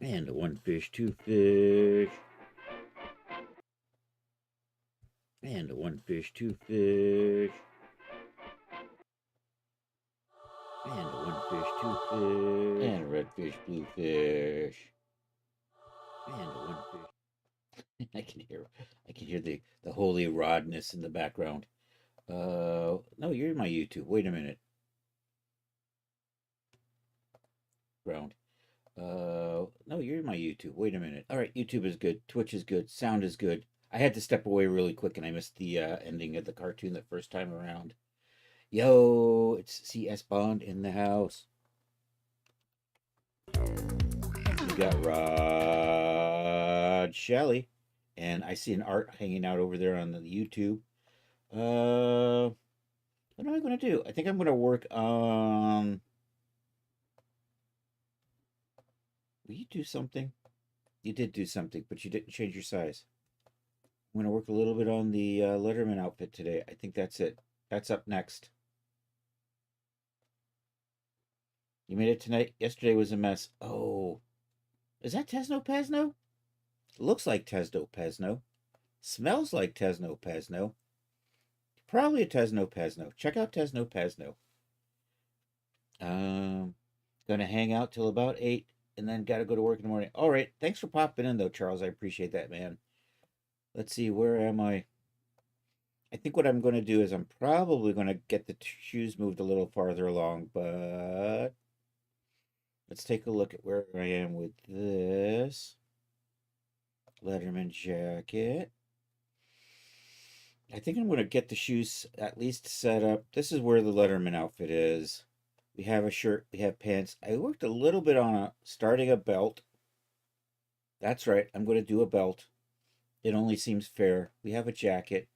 And one fish, two fish. And one fish, two fish. And one fish, two fish. And red fish, blue fish. And one fish. I can hear the holy rodness in the background. No, you're in my YouTube. Wait a minute. Ground. No, you're in my YouTube. Wait a minute. All right, YouTube is good. Twitch is good. Sound is good. I had to step away really quick, and I missed the ending of the cartoon the first time around. Yo, it's CS Bond in the house. We got Rod Shelley, and I see an art hanging out over there on the YouTube. What am I going to do? I think I'm going to work on. Will you do something? You did do something, but you didn't change your size. I'm going to work a little bit on the Letterman outfit today. I think that's it. That's up next. You made it tonight? Yesterday was a mess. Oh, is that Tesno Pesno? Looks like Tesno Pesno. Smells like Tesno Pesno. Probably a Tesno Pesno. Check out Tesno Pesno. Gonna hang out till about 8 and then gotta go to work in the morning. All right. Thanks for popping in though, Charles. I appreciate that, man. Let's see, where am I? I think what I'm gonna do is I'm probably gonna get the shoes moved a little farther along, but let's take a look at where I am with this Letterman jacket. I think I'm going to get the shoes at least set up. This is where the Letterman outfit is. We have a shirt, we have pants. I worked a little bit on starting a belt. That's right, I'm going to do a belt. It only seems fair. We have a jacket.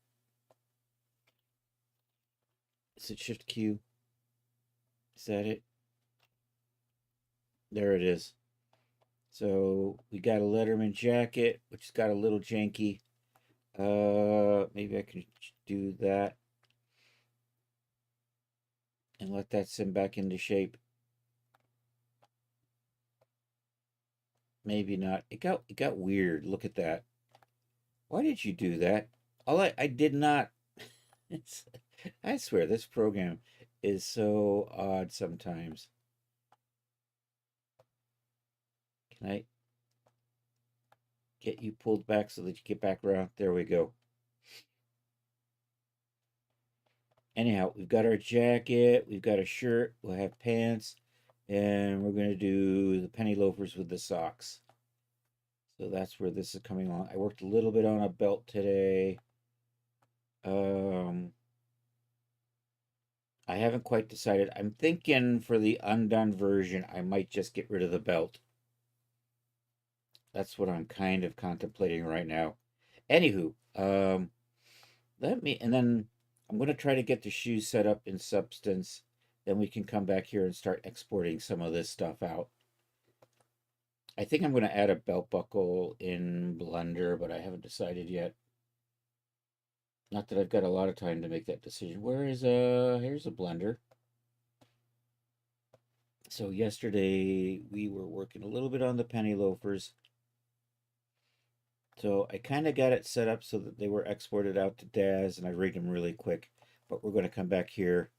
Is it Shift Q? Is that it? There it is. So we got a Letterman jacket, which has got a little janky. Maybe I can do that and let that sink back into shape. Maybe not. It got weird. Look at that. Why did you do that? I did not. It's, I swear this program is so odd sometimes. Can I get you pulled back so that you get back around? There we go. Anyhow, we've got our jacket, we've got a shirt, we'll have pants, and we're going to do the penny loafers with the socks. So that's where this is coming along. I worked a little bit on a belt today. I haven't quite decided. I'm thinking for the undone version, I might just get rid of the belt. That's what I'm kind of contemplating right now. Anywho, and then I'm going to try to get the shoes set up in Substance. Then we can come back here and start exporting some of this stuff out. I think I'm going to add a belt buckle in Blender, but I haven't decided yet. Not that I've got a lot of time to make that decision. Here's a Blender. So yesterday we were working a little bit on the penny loafers. So I kind of got it set up so that they were exported out to Daz, and I rigged them really quick. But we're going to come back here,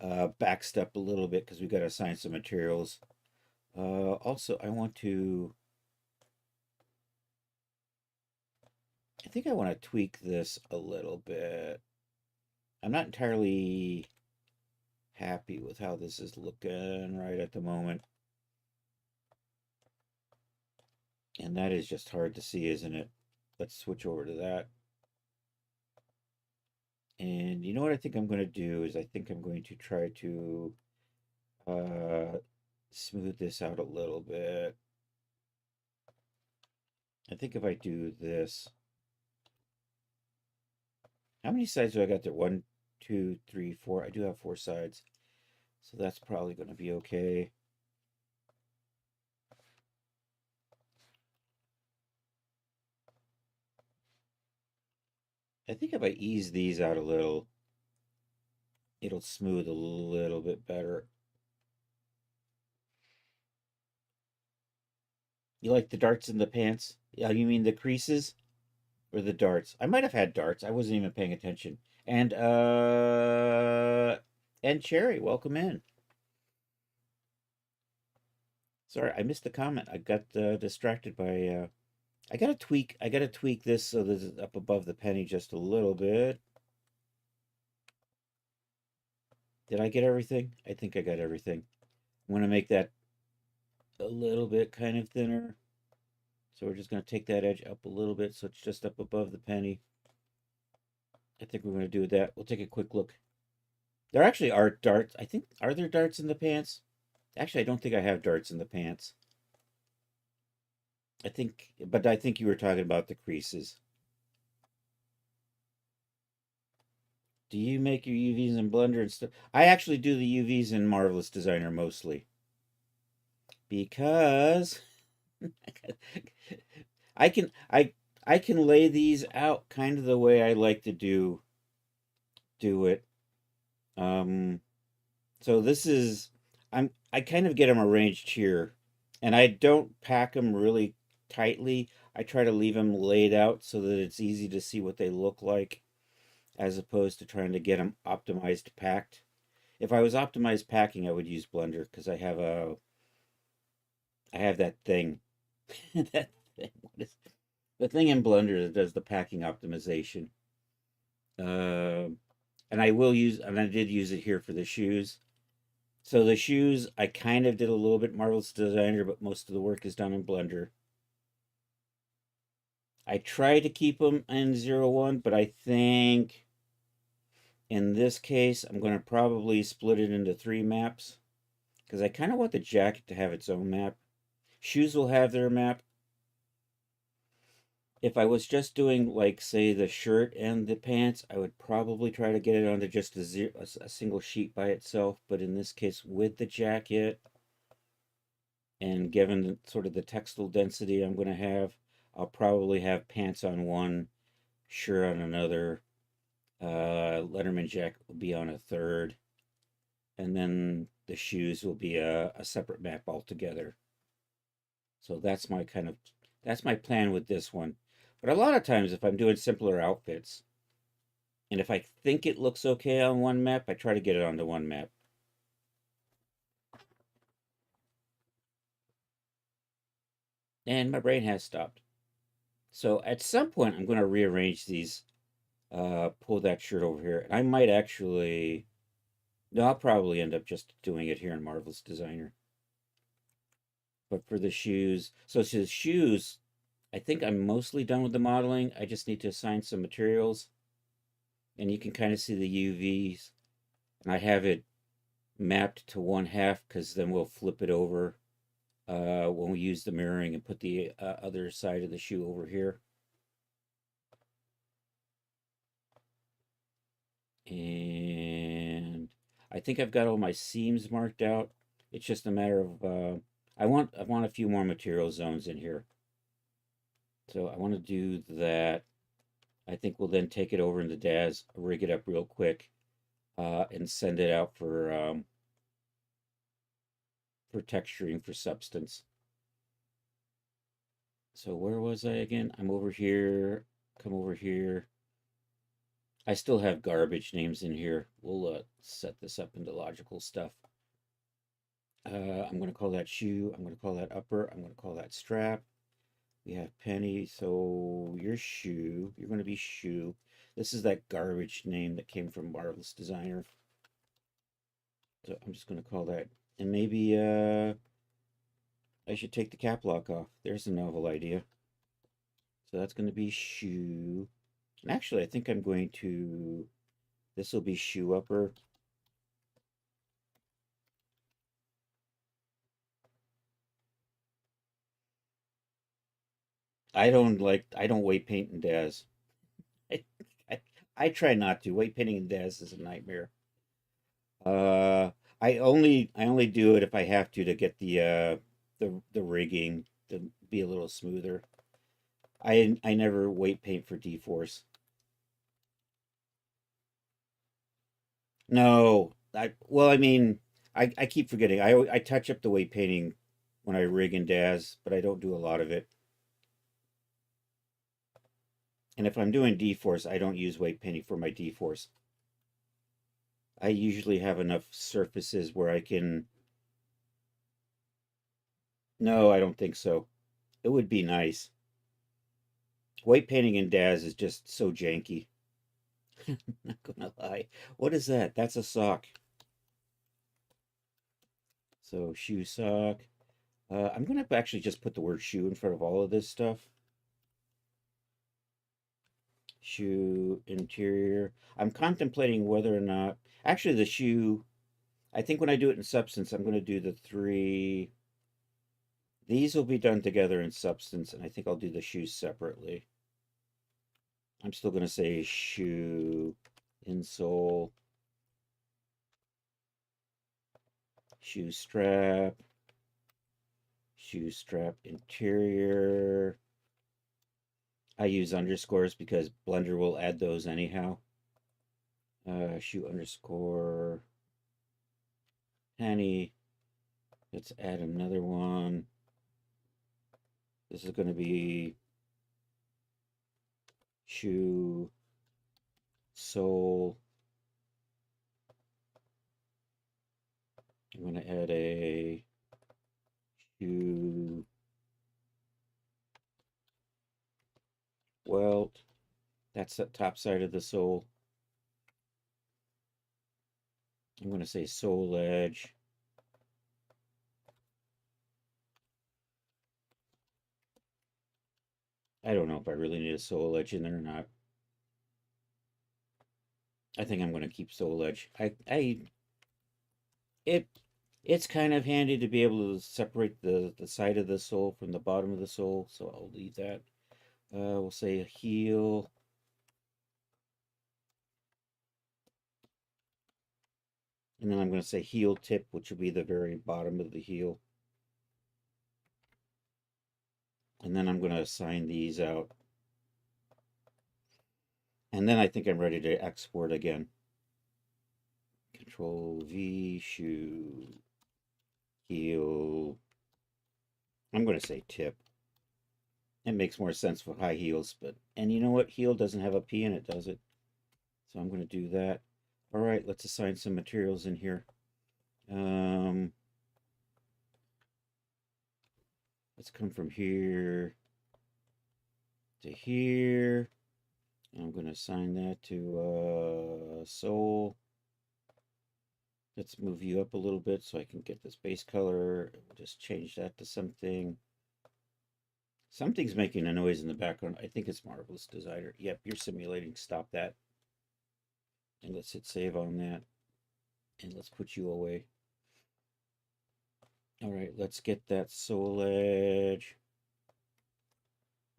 backstep a little bit because we've got to assign some materials. Also, I think I want to tweak this a little bit. I'm not entirely happy with how this is looking right at the moment. And that is just hard to see, isn't it? Let's switch over to that. And you know what I think I'm going to do is I think I'm going to try to smooth this out a little bit. I think if I do this, how many sides do I got there? 1, 2, 3, 4. I do have 4 sides. So that's probably going to be okay. I think if I ease these out a little, it'll smooth a little bit better. You like the darts in the pants? Yeah, you mean the creases or the darts? I might have had darts. I wasn't even paying attention. And Cherry, welcome in. Sorry, I missed the comment. I got distracted by I gotta tweak this so that it's up above the penny just a little bit. Did I get everything? I think I got everything. I'm gonna make that a little bit kind of thinner. So we're just gonna take that edge up a little bit so it's just up above the penny. I think we're gonna do that. We'll take a quick look. There actually are darts. I think, are there darts in the pants? Actually, I don't think I have darts in the pants. But I think you were talking about the creases. Do you make your UVs in Blender and stuff? I actually do the UVs in Marvelous Designer mostly because I can I I can lay these out kind of the way I like to do it. Um, so this is I kind of get them arranged here, and I don't pack them really tightly. I try to leave them laid out so that it's easy to see what they look like, as opposed to trying to get them optimized packed. If I was optimized packing, I would use Blender because I have that thing. That thing. What is the thing in Blender that does the packing optimization? Uh, and I did use it here for the shoes. So the shoes, I kind of did a little bit Marvelous Designer, but most of the work is done in Blender. I try to keep them in 01, but I think in this case, I'm going to probably split it into 3 maps because I kind of want the jacket to have its own map. Shoes will have their map. If I was just doing, like, say, the shirt and the pants, I would probably try to get it onto just a single sheet by itself. But in this case, with the jacket and given sort of the textile density I'm going to have, I'll probably have pants on one, shirt on another, Letterman jacket will be on a third, and then the shoes will be a separate map altogether. So that's my plan with this one. But a lot of times, if I'm doing simpler outfits, and if I think it looks okay on one map, I try to get it onto one map. And my brain has stopped. So at some point, I'm going to rearrange these, pull that shirt over here. And I might actually, no, I'll probably end up just doing it here in Marvelous Designer. But for the shoes, so the shoes, I think I'm mostly done with the modeling. I just need to assign some materials. And you can kind of see the UVs. And I have it mapped to 1/2 because then we'll flip it over when we use the mirroring and put the other side of the shoe over here. And I think I've got all my seams marked out. It's just a matter of I want a few more material zones in here. So I want to do that. I think we'll then take it over into DAZ, rig it up real quick, and send it out for texturing for substance. So where was I again? I'm over here. Come over here. I still have garbage names in here. We'll set this up into logical stuff. I'm going to call that shoe. I'm going to call that upper. I'm going to call that strap. We have penny. So your shoe. You're going to be shoe. This is that garbage name that came from Marvelous Designer. So I'm just going to call that. And maybe I should take the cap lock off. There's a novel idea. So that's going to be shoe. And actually, I think I'm going to, this will be shoe upper. I don't weight paint in DAZ. I, I, I try not to. Weight painting in DAZ is a nightmare. Uh, I only do it if I have to get the rigging to be a little smoother. I never weight paint for D-Force. No, I well, I mean, I keep forgetting. I touch up the weight painting when I rig and daz, but I don't do a lot of it. And if I'm doing D-force, I don't use weight painting for my D-force. I usually have enough surfaces where I can. No, I don't think so. It would be nice. Weight painting in Daz is just so janky. Not gonna lie. What is that? That's a sock. So shoe sock. I'm gonna actually just put the word shoe in front of all of this stuff. Shoe interior. I'm contemplating whether or not. Actually, the shoe. I think when I do it in substance, I'm gonna do the three. These will be done together in substance, and I think I'll do the shoes separately. I'm still gonna say shoe insole. Shoe strap interior. I use underscores because Blender will add those anyhow. Shoe underscore penny. Let's add another one. This is going to be shoe sole. I'm going to add a shoe welt. That's the top side of the sole. I'm going to say sole edge. I don't know if I really need a sole edge in there or not. I think I'm going to keep sole edge. It's kind of handy to be able to separate the side of the sole from the bottom of the sole, so I'll leave that. We'll say a heel. And then I'm going to say heel tip, which will be the very bottom of the heel. And then I'm going to assign these out. And then I think I'm ready to export again. Control V, shoe, heel. I'm going to say tip. It makes more sense for high heels, and you know what? Heel doesn't have a P in it, does it? So I'm going to do that. All right, let's assign some materials in here. Let's come from here to here. I'm going to assign that to sole. Let's move you up a little bit so I can get this base color. Just change that to something. Something's making a noise in the background. I think it's Marvelous Designer. Yep, you're simulating. Stop that. And let's hit save on that. And let's put you away. All right, let's get that sole edge.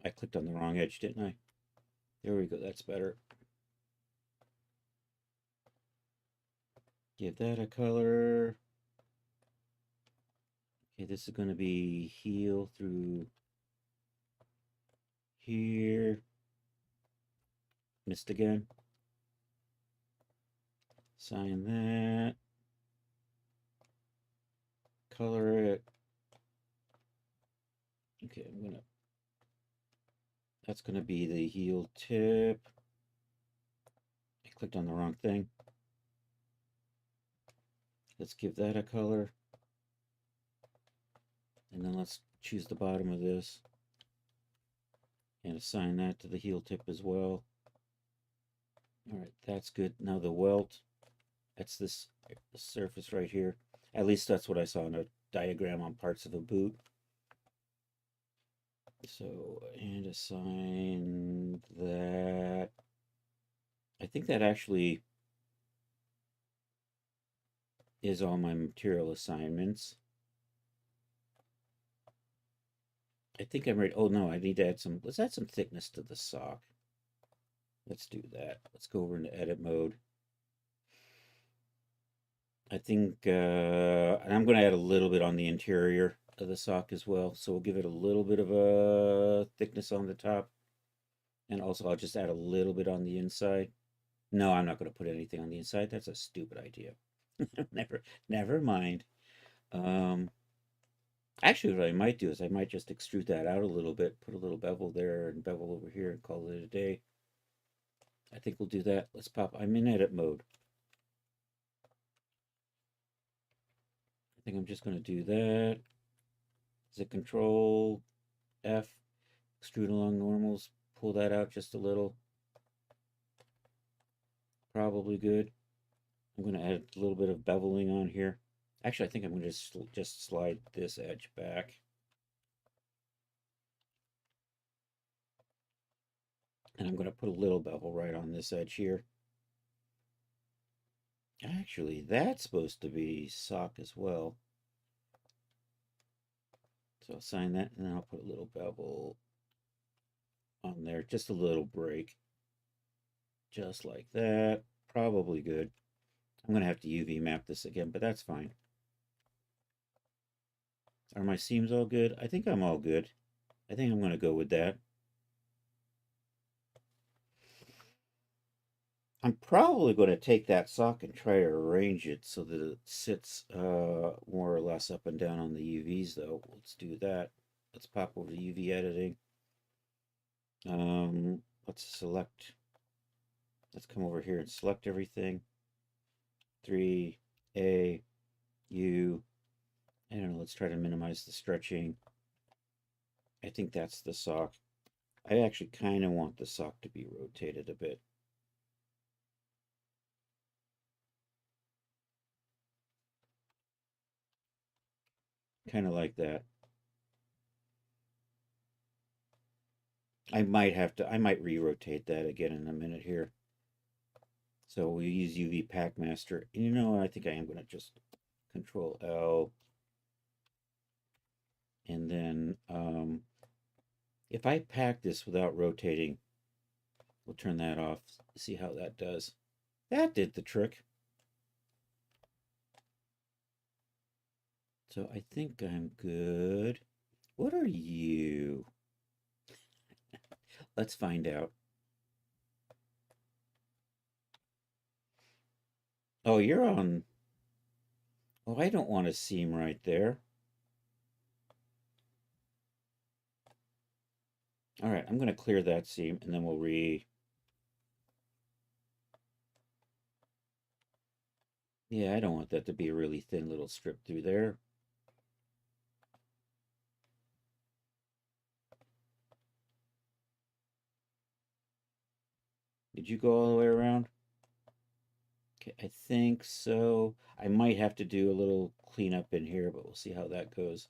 I clicked on the wrong edge, didn't I? There we go. That's better. Give that a color. Okay, this is going to be heel through here. Missed again. Sign that. Color it. Okay, that's gonna be the heel tip. I clicked on the wrong thing. Let's give that a color. And then let's choose the bottom of this and assign that to the heel tip as well. All right, that's good. Now the welt, that's this surface right here. At least that's what I saw in a diagram on parts of a boot. So, and assign that. I think that actually is all my material assignments. I think I'm ready. Oh no, I need to add some, let's add some thickness to the sock. Let's do that. Let's go over into edit mode. I think, and I'm going to add a little bit on the interior of the sock as well. So we'll give it a little bit of a thickness on the top. And also I'll just add a little bit on the inside. No, I'm not going to put anything on the inside. That's a stupid idea. Never mind. Actually, what I might do is I might just extrude that out a little bit, put a little bevel there and bevel over here and call it a day. I think we'll do that. Let's pop. I'm in edit mode. I think I'm just going to do that. Is it Control F? Extrude along normals. Pull that out just a little. Probably good. I'm going to add a little bit of beveling on here. Actually, I think I'm going to just slide this edge back. And I'm going to put a little bevel right on this edge here. Actually, that's supposed to be sock as well. So I'll sign that, and then I'll put a little bevel on there. Just a little break. Just like that. Probably good. I'm going to have to UV map this again, but that's fine. Are my seams all good? I think I'm all good. I think I'm going to go with that. I'm probably going to take that sock and try to arrange it so that it sits more or less up and down on the UVs, though. Let's do that. Let's pop over to UV editing. Let's select. Let's come over here and select everything. 3A, U. I don't know. Let's try to minimize the stretching. I think that's the sock. I actually kind of want the sock to be rotated a bit. Kind of like that. I might re-rotate that again in a minute here. So we use UV Pack Master. And you know, I think I am going to just Control L. And then if I pack this without rotating, we'll turn that off. See how that does. That did the trick. So I think I'm good. What are you? Let's find out. Oh, you're on. Oh, I don't want a seam right there. All right, I'm going to clear that seam and then we'll Yeah, I don't want that to be a really thin little strip through there. Did you go all the way around? Okay, I think so. I might have to do a little cleanup in here, but we'll see how that goes.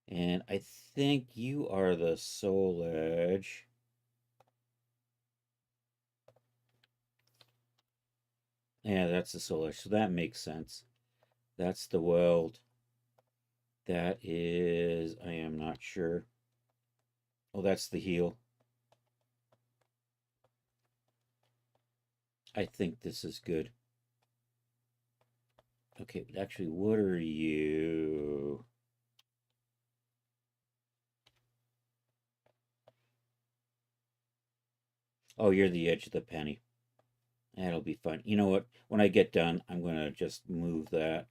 And I think you are the sole edge. Yeah, that's the sole edge, so that makes sense. That's the weld. That is, I am not sure. Oh, that's the heel. I think this is good. Okay, but actually, what are you? Oh, you're the edge of the penny. That'll be fun. You know what? When I get done, I'm going to just move that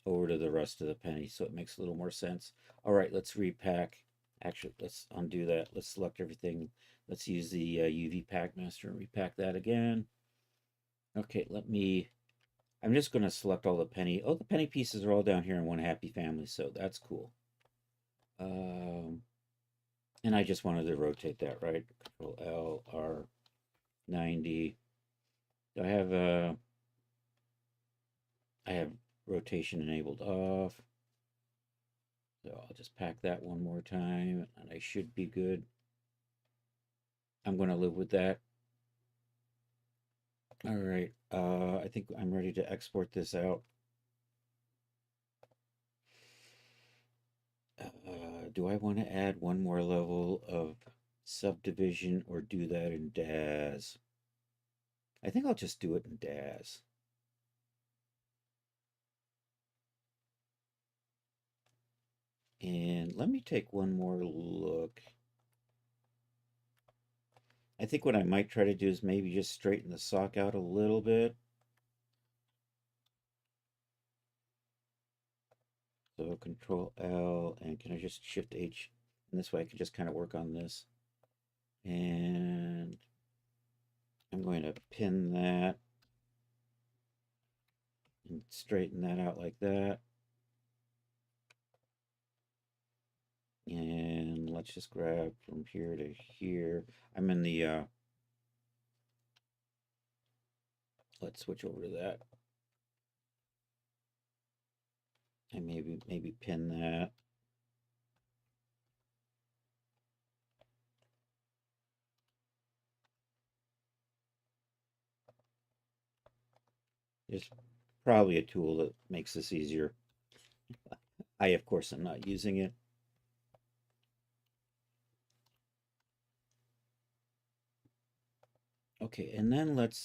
over to the rest of the penny so it makes a little more sense. All right, let's repack. Actually, let's undo that. Let's select everything. Let's use the UV Pack Master and repack that again. Okay, I'm just going to select all the penny. Oh, the penny pieces are all down here in one happy family, so that's cool. And I just wanted to rotate that, right? Control L, R, 90. I have rotation enabled off. So I'll just pack that one more time and I should be good. I'm going to live with that. All right. I think I'm ready to export this out. Do I want to add one more level of subdivision or do that in DAZ? I think I'll just do it in DAZ. And let me take one more look. I think what I might try to do is maybe just straighten the sock out a little bit. So Control L, and can I just Shift H? And this way I can just kind of work on this. And I'm going to pin that and straighten that out like that. And let's just grab from here to here. I'm in the, let's switch over to that. And maybe pin that. There's probably a tool that makes this easier. I, of course, am not using it. Okay, and then let's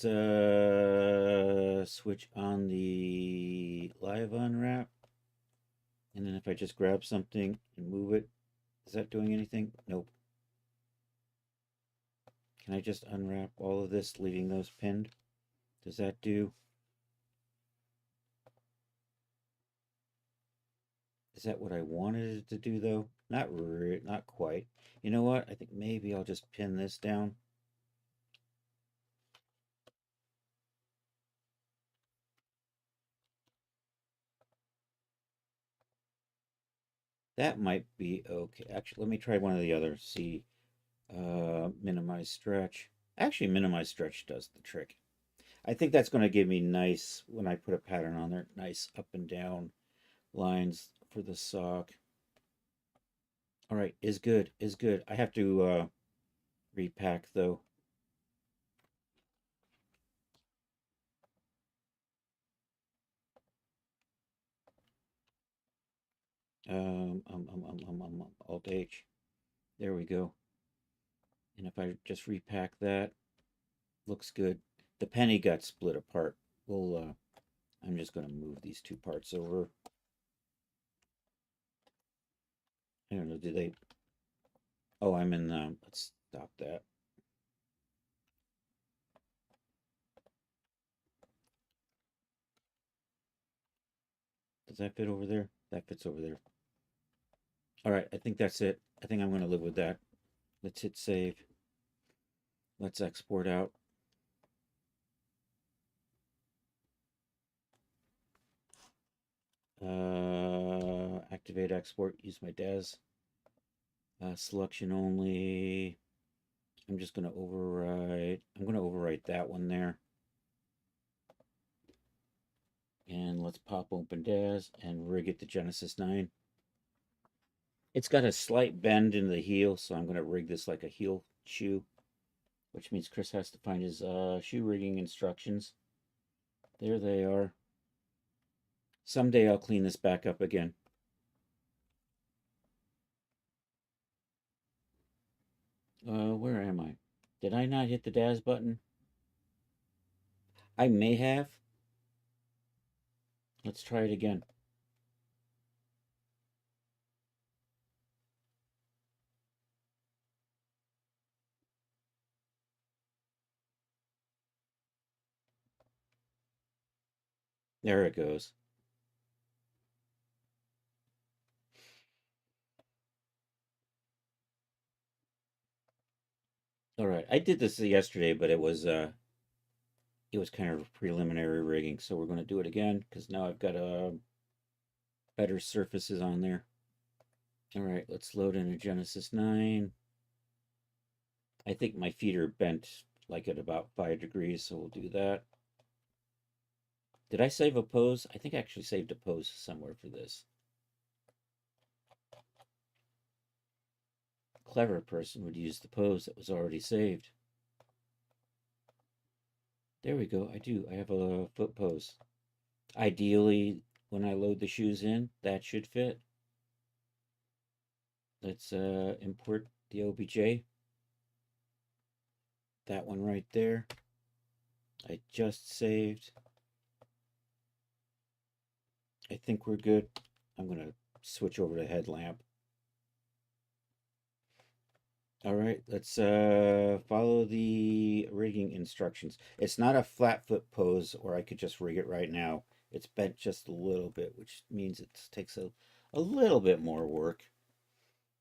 switch on the live unwrap. And then if I just grab something and move it, is that doing anything? Nope. Can I just unwrap all of this, leaving those pinned? Does that do? Is that what I wanted it to do, though? Not quite. You know what? I think maybe I'll just pin this down. That might be okay. Actually, let me try one of the others. See, minimize stretch. Actually, minimize stretch does the trick. I think that's going to give me nice, when I put a pattern on there, nice up and down lines for the sock. All right, is good, is good. I have to repack though. Alt H. There we go. And if I just repack that, looks good. The penny got split apart. I'm just going to move these two parts over. I don't know, did they? Oh, I'm in, let's stop that. Does that fit over there? That fits over there. All right, I think that's it. I think I'm going to live with that. Let's hit save. Let's export out. Activate export, use my DAS. Selection only. I'm just going to overwrite. I'm going to overwrite that one there. And let's pop open DAS and rig it to Genesis 9. It's got a slight bend in the heel, so I'm going to rig this like a heel shoe, which means Chris has to find his shoe rigging instructions. There they are. Someday I'll clean this back up again. Where am I? Did I not hit the DAS button? I may have. Let's try it again. There it goes. All right, I did this yesterday, but it was kind of preliminary rigging, so we're going to do it again because now I've got better surfaces on there. All right, let's load in a Genesis 9. I think my feet are bent like at about 5 degrees, so we'll do that. Did I save a pose? I think I actually saved a pose somewhere for this. Clever person would use the pose that was already saved. There we go. I do. I have a foot pose. Ideally, when I load the shoes in, that should fit. Let's import the OBJ. That one right there. I just saved. I think we're good. I'm going to switch over to headlamp. All right, let's follow the rigging instructions. It's not a flat foot pose, or I could just rig it right now. It's bent just a little bit, which means it takes a little bit more work.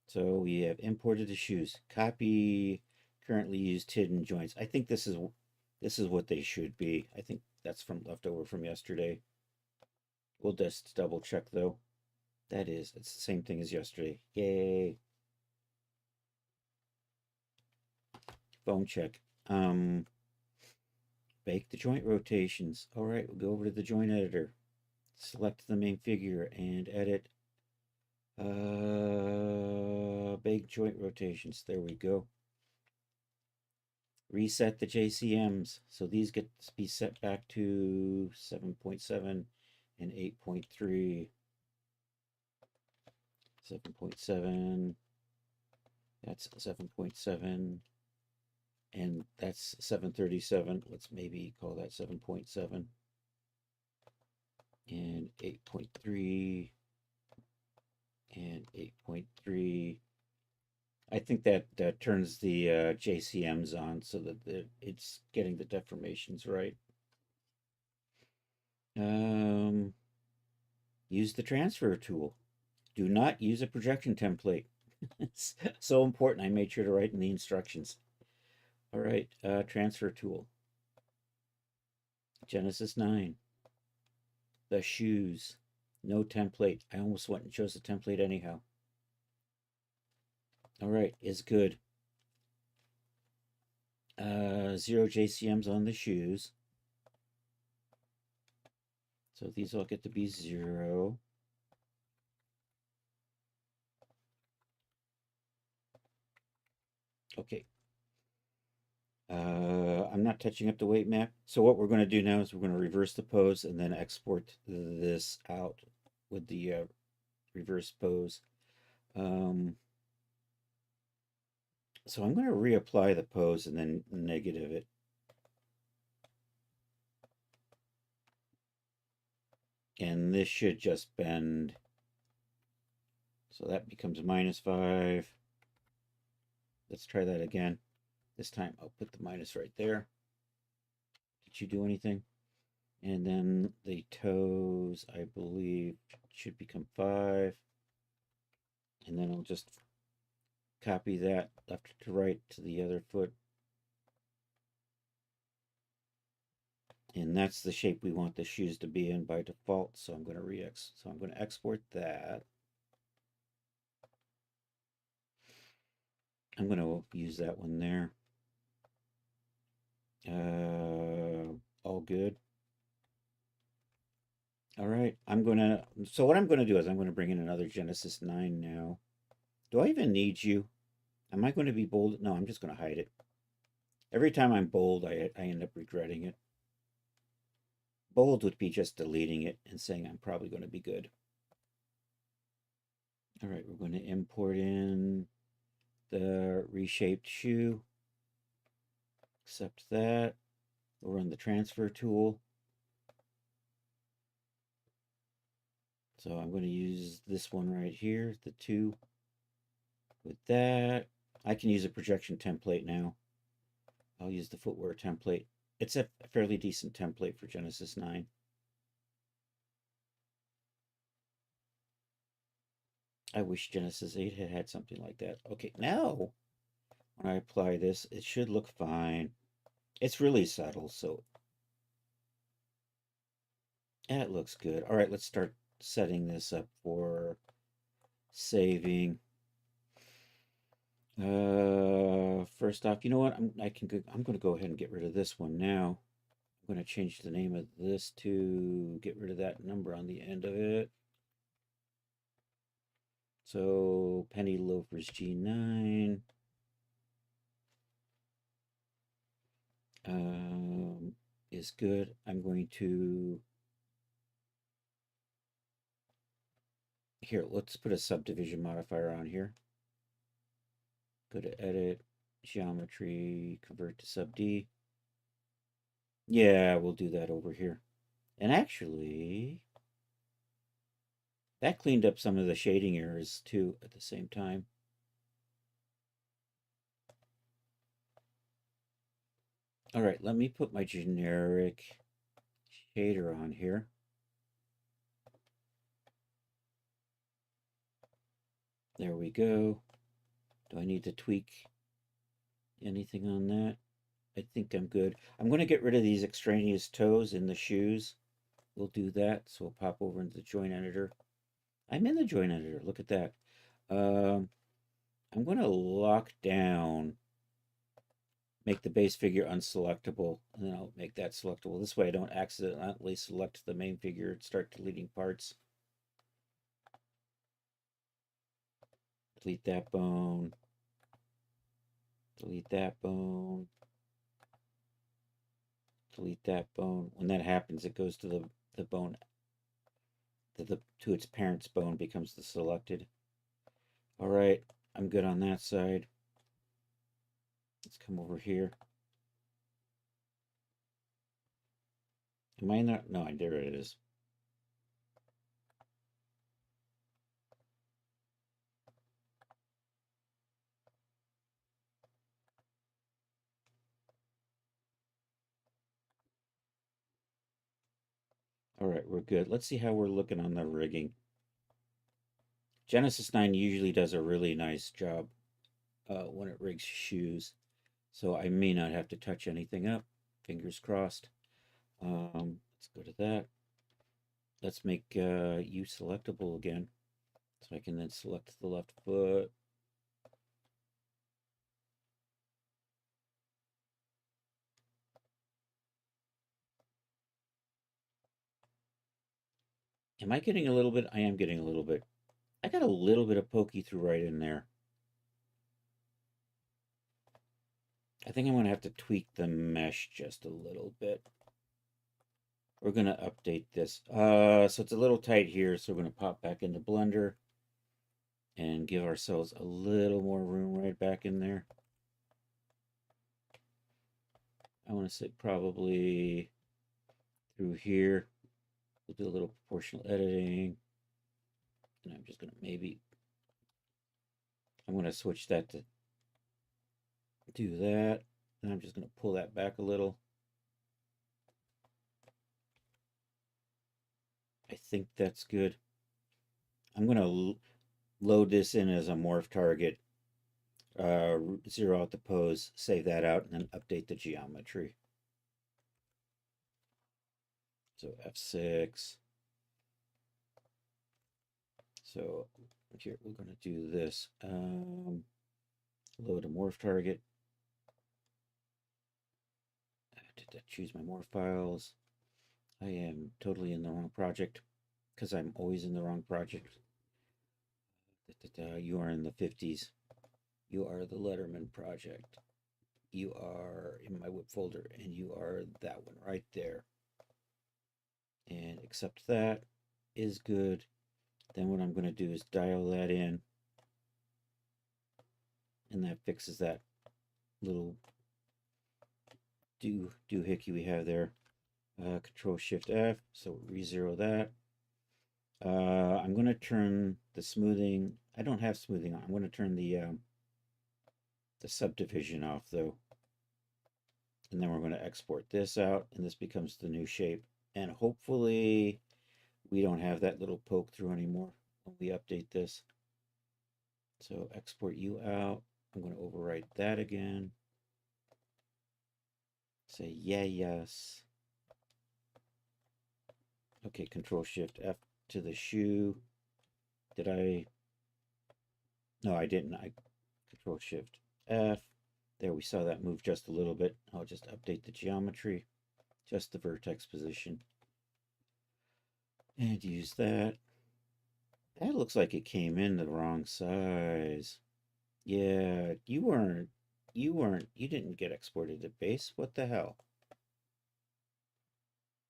So we have imported the shoes. Copy currently used hidden joints. I think this is what they should be. I think that's from leftover from yesterday. We'll just double check though. It's the same thing as yesterday. Yay. Phone check. Bake the joint rotations. All right, we'll go over to the joint editor. Select the main figure and edit bake joint rotations. There we go. Reset the JCMs. So these get to be set back to 7.7 and 8.3. 7.7. That's 7.7. And that's 737. Let's maybe call that 7.7. And 8.3. And 8.3. I think that turns the JCMs on so that it's getting the deformations right. Use the transfer tool. Do not use a projection template. It's so important. I made sure to write in the instructions. All right, transfer tool. Genesis 9. The shoes. No template. I almost went and chose the template anyhow. All right, is good. 0 JCMs on the shoes. So these all get to be 0. Okay. I'm not touching up the weight map. So what we're going to do now is we're going to reverse the pose and then export this out with the reverse pose. So I'm going to reapply the pose and then negative it. And this should just bend. So that becomes -5. Let's try that again. This time I'll put the minus right there. Did you do anything? And then the toes, I believe, should become 5. And then I'll just copy that left to right to the other foot. And that's the shape we want the shoes to be in by default. So I'm going to export that. I'm going to use that one there. All good. All right. So what I'm going to do is I'm going to bring in another Genesis 9 now. Do I even need you? Am I going to be bold? No, I'm just going to hide it. Every time I'm bold, I end up regretting it. Bold would be just deleting it and saying I'm probably going to be good. All right, we're going to import in the reshaped shoe. Accept that. We'll run the transfer tool. So I'm going to use this one right here, the 2. With that, I can use a projection template now. I'll use the footwear template. It's a fairly decent template for Genesis 9. I wish Genesis 8 had had something like that. Okay, now when I apply this, it should look fine. It's really subtle, so it looks good. All right, let's start setting this up for saving. First off, you know what? I'm going to go ahead and get rid of this one now. I'm going to change the name of this to get rid of that number on the end of it. So Penny Loafers G9. Is good. I'm going to here, let's put a subdivision modifier on here. Go to edit, geometry, convert to sub D. Yeah, we'll do that over here. And actually, that cleaned up some of the shading errors too at the same time. All right, let me put my generic shader on here. There we go. Do I need to tweak anything on that? I think I'm good. I'm going to get rid of these extraneous toes in the shoes. We'll do that. So we'll pop over into the joint editor. I'm in the joint editor. Look at that. I'm going to lock down, make the base figure unselectable, and then I'll make that selectable. This way I don't accidentally select the main figure and start deleting parts. Delete that bone. Delete that bone. Delete that bone. When that happens, it goes to the bone, to its parent's bone, becomes the selected. All right, I'm good on that side. Let's come over here. Am I not? No, there it is. All right, we're good. Let's see how we're looking on the rigging. Genesis 9 usually does a really nice job when it rigs shoes, so I may not have to touch anything up. Fingers crossed. Let's go to that. Let's make you selectable again, so I can then select the left foot. Am I getting a little bit? I am getting a little bit. I got a little bit of pokey through right in there. I think I'm going to have to tweak the mesh just a little bit. We're going to update this. So it's a little tight here, so we're going to pop back into Blender and give ourselves a little more room right back in there. I want to say probably through here. We'll do a little proportional editing. And I'm just going to I'm going to switch that to do that. And I'm just going to pull that back a little. I think that's good. I'm going to load this in as a morph target, zero out the pose, save that out, and then update the geometry. So F6. So here we're going to do this. Load a morph target. Choose my morph files. I am totally in the wrong project because I'm always in the wrong project. You are in the 50s. You are the Letterman project. You are in my whip folder, and you are that one right there. And accept that is good. Then what I'm going to do is dial that in, and that fixes that little doohickey we have there. Control Shift F, so re-zero that. I'm going to turn the smoothing. I don't have smoothing on. I'm going to turn the subdivision off though. And then we're going to export this out, and this becomes the new shape. And hopefully we don't have that little poke through anymore when we update this. So export you out. I'm going to overwrite that again. Say yeah, yes. Okay, Control Shift F to the shoe. Did I? No, I didn't. I Control Shift F. There, we saw that move just a little bit. I'll just update the geometry, just the vertex position. And use that. That looks like it came in the wrong size. Yeah, you didn't get exported to base. What the hell?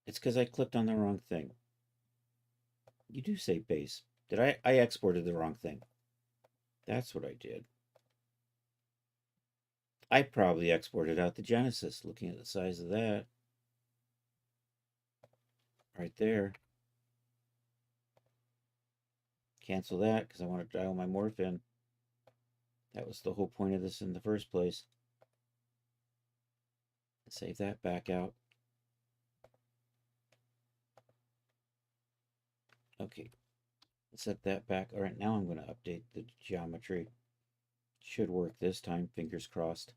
It's because I clicked on the wrong thing. You do say base. Did I exported the wrong thing. That's what I did. I probably exported out the Genesis, looking at the size of that. Right there. Cancel that because I want to dial my morph in. That was the whole point of this in the first place. Save that back out. Okay, set that back. All right, now I'm going to update the geometry. Should work this time, fingers crossed.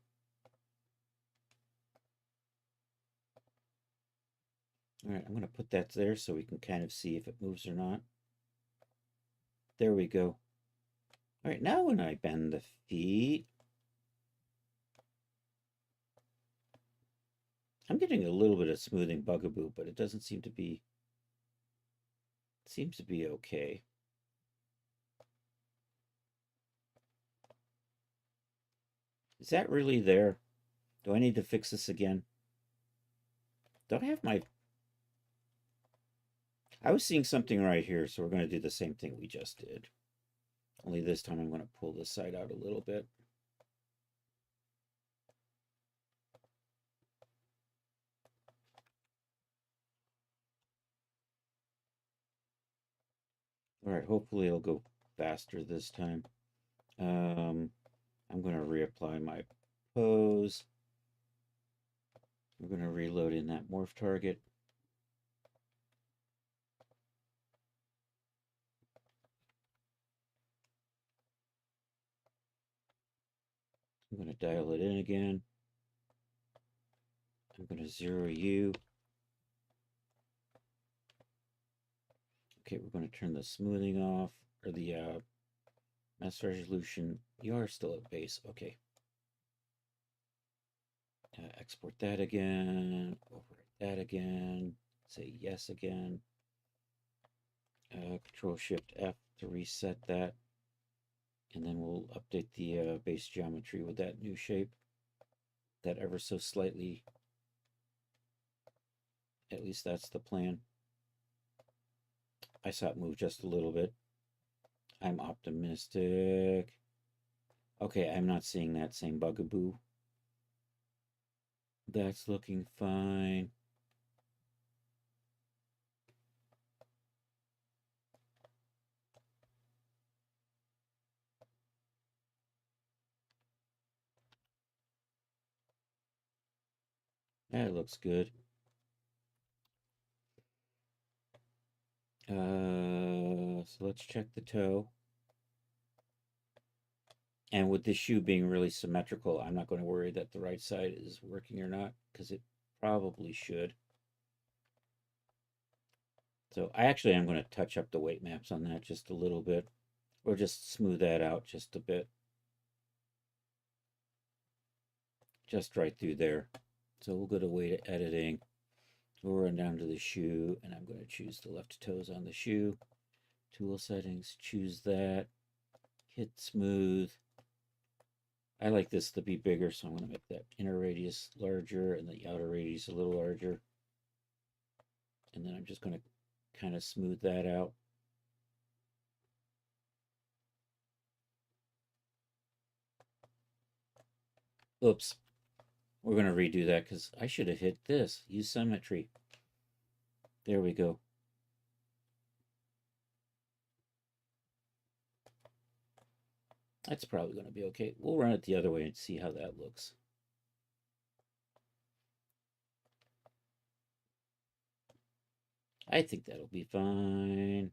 All right, I'm going to put that there so we can kind of see if it moves or not. There we go. All right, now when I bend the feet, I'm getting a little bit of smoothing bugaboo, but it doesn't seem to be, seems to be okay. Is that really there? Do I need to fix this again? Don't I have my... I was seeing something right here, so we're going to do the same thing we just did. Only this time I'm going to pull this side out a little bit. All right, hopefully it'll go faster this time. I'm going to reapply my pose. We're going to reload in that morph target. I'm going to dial it in again. I'm going to 0U. Okay, we're going to turn the smoothing off, or the mass resolution. You are still at base. Okay. Export that again. Overwrite that again. Say yes again. Control Shift F to reset that. And then we'll update the base geometry with that new shape. That ever so slightly. At least that's the plan. I saw it move just a little bit. I'm optimistic. Okay, I'm not seeing that same bugaboo. That's looking fine. That looks good. So let's check the toe. And with the shoe being really symmetrical, I'm not going to worry that the right side is working or not, because it probably should. So I actually am going to touch up the weight maps on that just a little bit, or just smooth that out just a bit. Just right through there. So we'll go to weight editing. We'll run down to the shoe, and I'm going to choose the left toes on the shoe. Tool settings, choose that. Hit smooth. I like this to be bigger, so I'm going to make that inner radius larger and the outer radius a little larger. And then I'm just going to kind of smooth that out. Oops. We're going to redo that because I should have hit this. Use symmetry. There we go. That's probably going to be okay. We'll run it the other way and see how that looks. I think that'll be fine.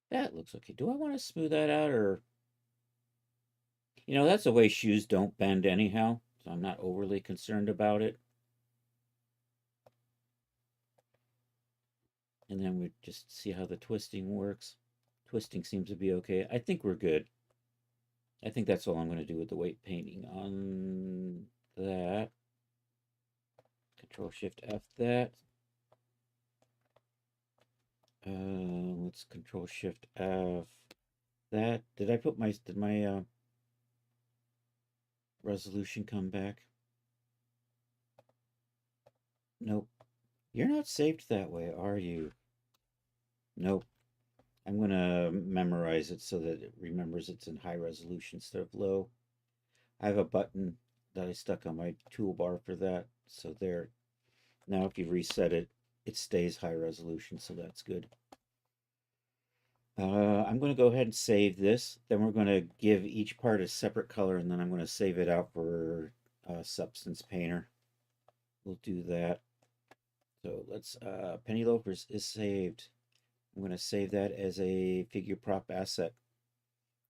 That looks okay. Do I want to smooth that out, or... You know, that's the way shoes don't bend anyhow, so I'm not overly concerned about it. And then we just see how the twisting works. Twisting seems to be okay. I think we're good. I think that's all I'm going to do with the weight painting on that. Control Shift F that. Let's Control Shift F that. Did I put my, did my resolution come back? Nope. You're not saved that way, are you? Nope. I'm going to memorize it so that it remembers it's in high resolution instead of low. I have a button that I stuck on my toolbar for that, So there. Now if you reset it, it stays high resolution, so that's good. I'm going to go ahead and save this. Then we're going to give each part a separate color, and then I'm going to save it out for Substance Painter. We'll do that. So let's, Penny Loafers is saved. I'm going to save that as a figure prop asset.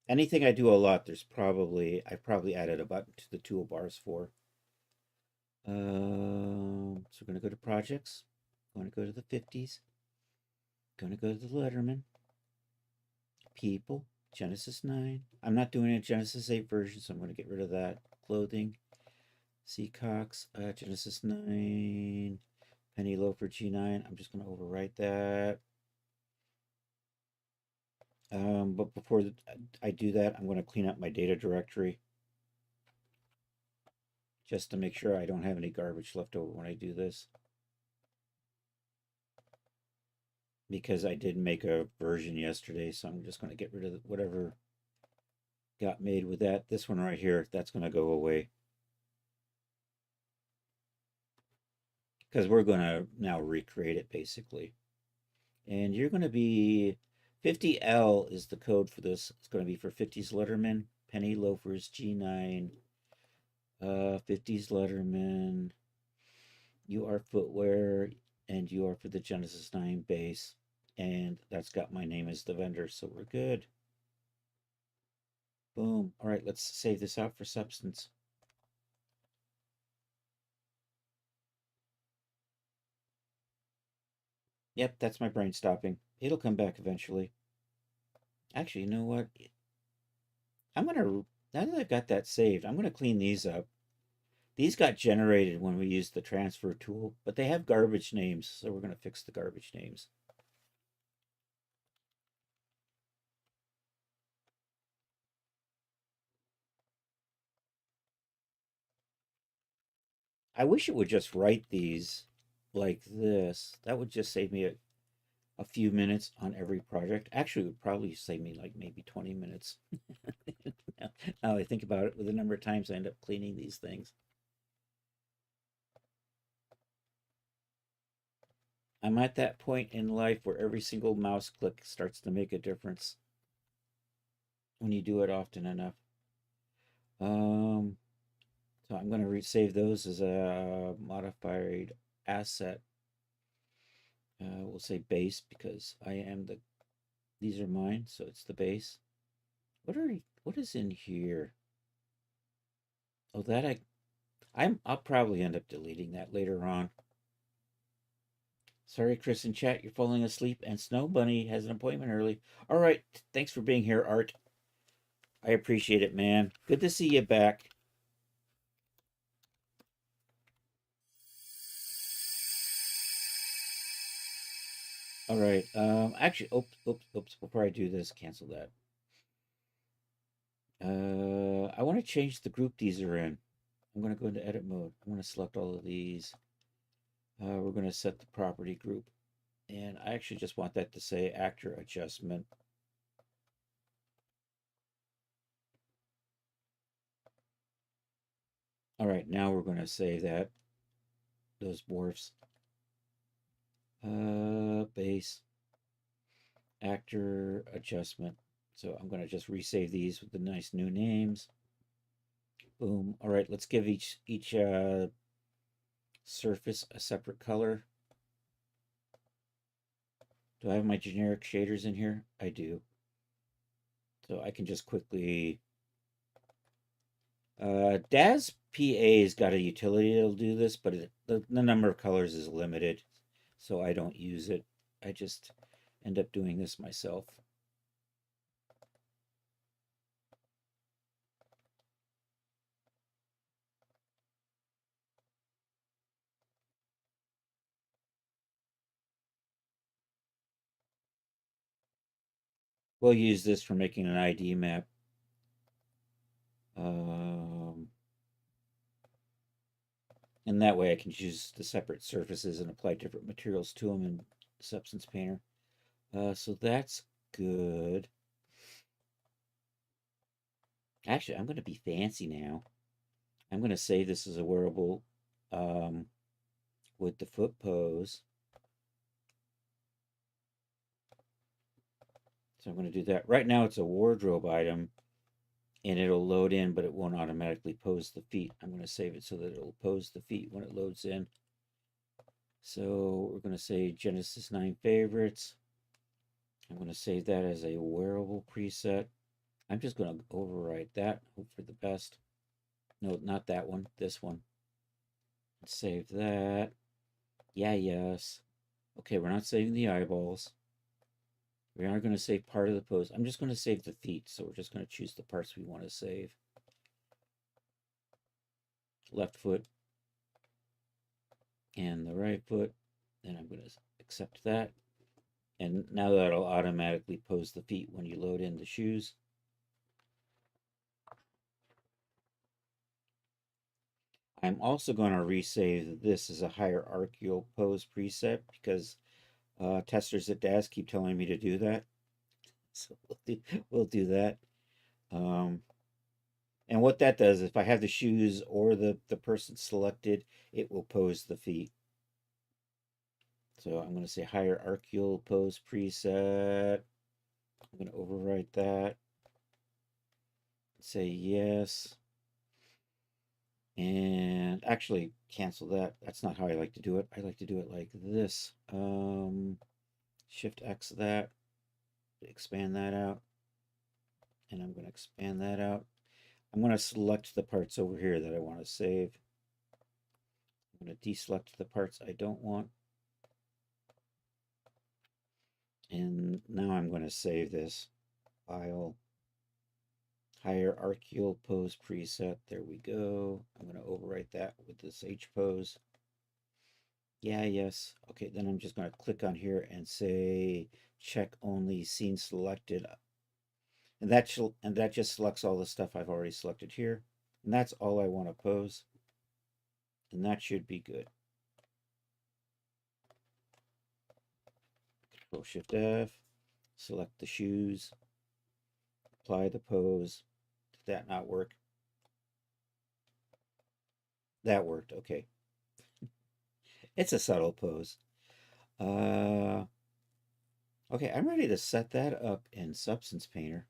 Anything I do a lot, I probably added a button to the toolbars for. So we're going to go to projects. Going to go to the 50s. Going to go to the Letterman. People. Genesis 9. I'm not doing a Genesis 8 version, so I'm going to get rid of that. Clothing. Seacox. Genesis 9. Penny Loafer G9. I'm just going to overwrite that. But before I do that, I'm going to clean up my data directory just to make sure I don't have any garbage left over when I do this. Because I did make a version yesterday, so I'm just going to get rid of whatever got made with that. This one right here, that's going to go away. Because we're going to now recreate it, basically. And you're going to be... 50L is the code for this. It's going to be for 50s Letterman, Penny Loafers, G9, 50s Letterman, UR Footwear, and UR for the Genesis 9 base. And that's got my name as the vendor, so we're good. Boom. All right, let's save this out for Substance. Yep, that's my brain stopping. It'll come back eventually. Actually, you know what? Now that I've got that saved, I'm gonna clean these up. These got generated when we used the transfer tool, but they have garbage names, so we're gonna fix the garbage names. I wish it would just write these like this. That would just save me a few minutes on every project. Actually, it would probably save me like maybe 20 minutes. Now I think about it, with the number of times I end up cleaning these things. I'm at that point in life where every single mouse click starts to make a difference when you do it often enough. So I'm going to save those as a modified asset. We'll say base because these are mine, so it's the base. What is in here? Oh, I'll probably end up deleting that later on. Sorry, Chris in chat, you're falling asleep, and Snow Bunny has an appointment early. All right, thanks for being here, Art. I appreciate it, man. Good to see you back. All right. Actually, oops. Before I do this, cancel that. I want to change the group these are in. I'm going to go into edit mode. I'm going to select all of these. We're going to set the property group. And I actually just want that to say actor adjustment. All right, now we're going to say that those morphs. Base actor adjustment. So I'm going to just resave these with the nice new names. Boom. All right, let's give each surface a separate color. Do I have my generic shaders in here? I do. So I can just quickly... DAZ PA's got a utility that'll do this, but the number of colors is limited, so I don't use it. I just end up doing this myself. We'll use this for making an ID map. And that way I can choose the separate surfaces and apply different materials to them in Substance Painter. So that's good. Actually, I'm going to be fancy now. I'm going to save this as a wearable with the foot pose. So I'm going to do that. Right now it's a wardrobe item and it'll load in, but it won't automatically pose the feet. I'm going to save it so that it'll pose the feet when it loads in. So we're going to say Genesis 9 favorites. I'm going to save that as a wearable preset. I'm just going to overwrite that, hope for the best. No, not that one, this one. Save that. Yeah, yes. Okay, we're not saving the eyeballs. We are going to save part of the pose. I'm just going to save the feet, so we're just going to choose the parts we want to save. Left foot and the right foot. Then I'm going to accept that. And now that'll automatically pose the feet when you load in the shoes. I'm also going to resave this as a hierarchical pose preset because testers at DAS keep telling me to do that. So we'll do that. And what that does, if I have the shoes or the person selected, it will pose the feet. So I'm going to say hierarchical pose preset. I'm going to overwrite that. Say yes. And actually cancel that. That's not how I like to do it. I like to do it like this. Shift X that. Expand that out. And I'm going to expand that out. I'm going to select the parts over here that I want to save. I'm going to deselect the parts I don't want. And now I'm going to save this file. Hierarchical pose preset. There we go. I'm going to overwrite that with this H pose. Yeah, yes. Okay, then I'm just going to click on here and say check only scene selected. And that just selects all the stuff I've already selected here. And that's all I want to pose. And that should be good. Control Shift F, select the shoes, apply the pose. Did that not work? That worked, okay. It's a subtle pose. Okay, I'm ready to set that up in Substance Painter.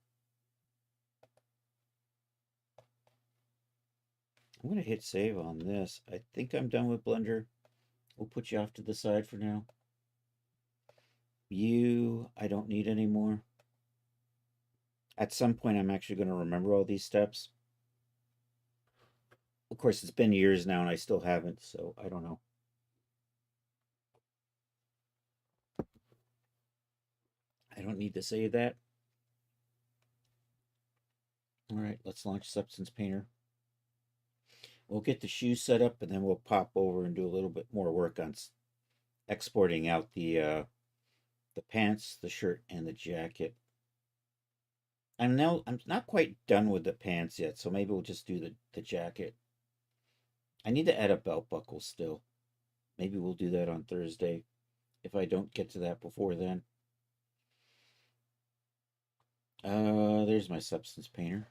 I'm going to hit save on this. I think I'm done with Blender. We'll put you off to the side for now. You, I don't need anymore. At some point, I'm actually going to remember all these steps. Of course, it's been years now and I still haven't, so I don't know. I don't need to save that. All right, let's launch Substance Painter. We'll get the shoes set up and then we'll pop over and do a little bit more work on exporting out the pants, the shirt, and the jacket. I'm not quite done with the pants yet, so maybe we'll just do the jacket. I need to add a belt buckle still. Maybe we'll do that on Thursday if I don't get to that before then. There's my Substance Painter.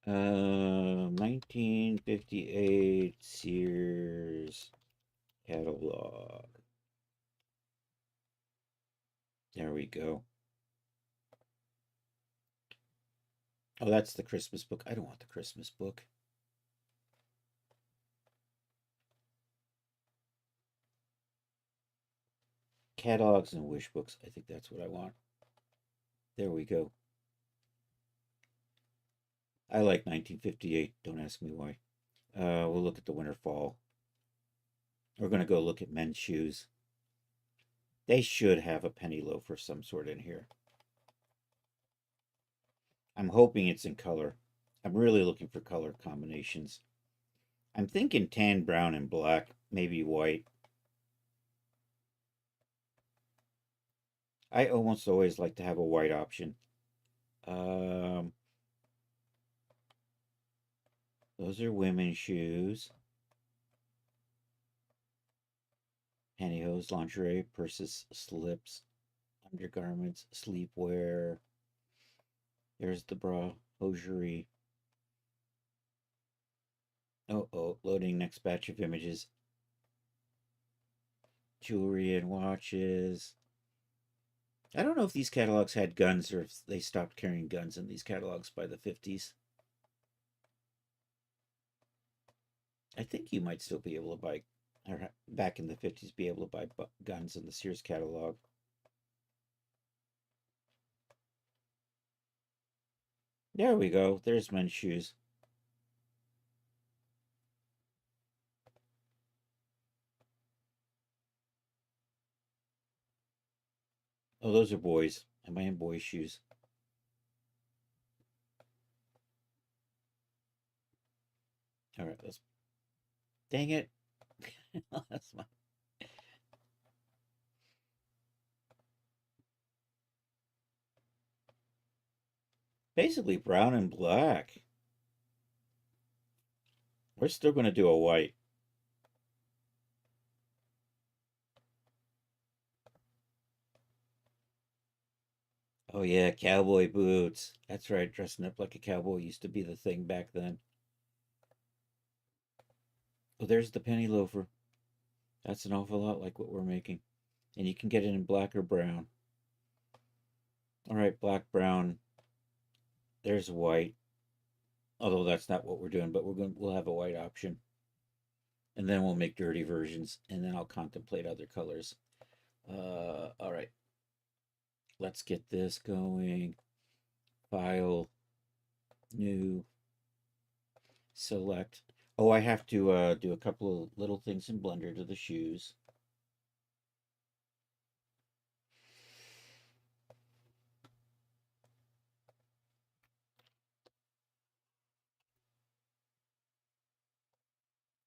Uh, 1958 Sears catalog. There we go. Oh, that's the Christmas book. I don't want the Christmas book. Catalogs and wish books. I think that's what I want. There we go. I like 1958. Don't ask me why. We'll look at the winter fall. We're going to go look at men's shoes. They should have a penny loaf or some sort in here. I'm hoping it's in color. I'm really looking for color combinations. I'm thinking tan, brown, and black, maybe white. I almost always like to have a white option. Those are women's shoes. Pantyhose, lingerie, purses, slips. undergarments, sleepwear. There's the bra, hosiery. Oh, loading next batch of images. Jewelry and watches. I don't know if these catalogs had guns or if they stopped carrying guns in these catalogs by the 50s. I think you might still be able to buy, or back in the 50s, be able to buy guns in the Sears catalog. There we go. There's men's shoes. Oh, those are boys. Am I in boys' shoes? All right, let's. Dang it. That's my. Basically brown and black. We're still going to do a white. Oh yeah, cowboy boots. That's right, dressing up like a cowboy used to be the thing back then. Oh, there's the penny loafer. That's an awful lot like what we're making. And you can get it in black or brown. All right, black, brown. There's white. Although that's not what we're doing, but we'll have a white option. And then we'll make dirty versions, and then I'll contemplate other colors. All right. Let's get this going. File, new, select. Oh, I have to do a couple of little things in Blender to the shoes.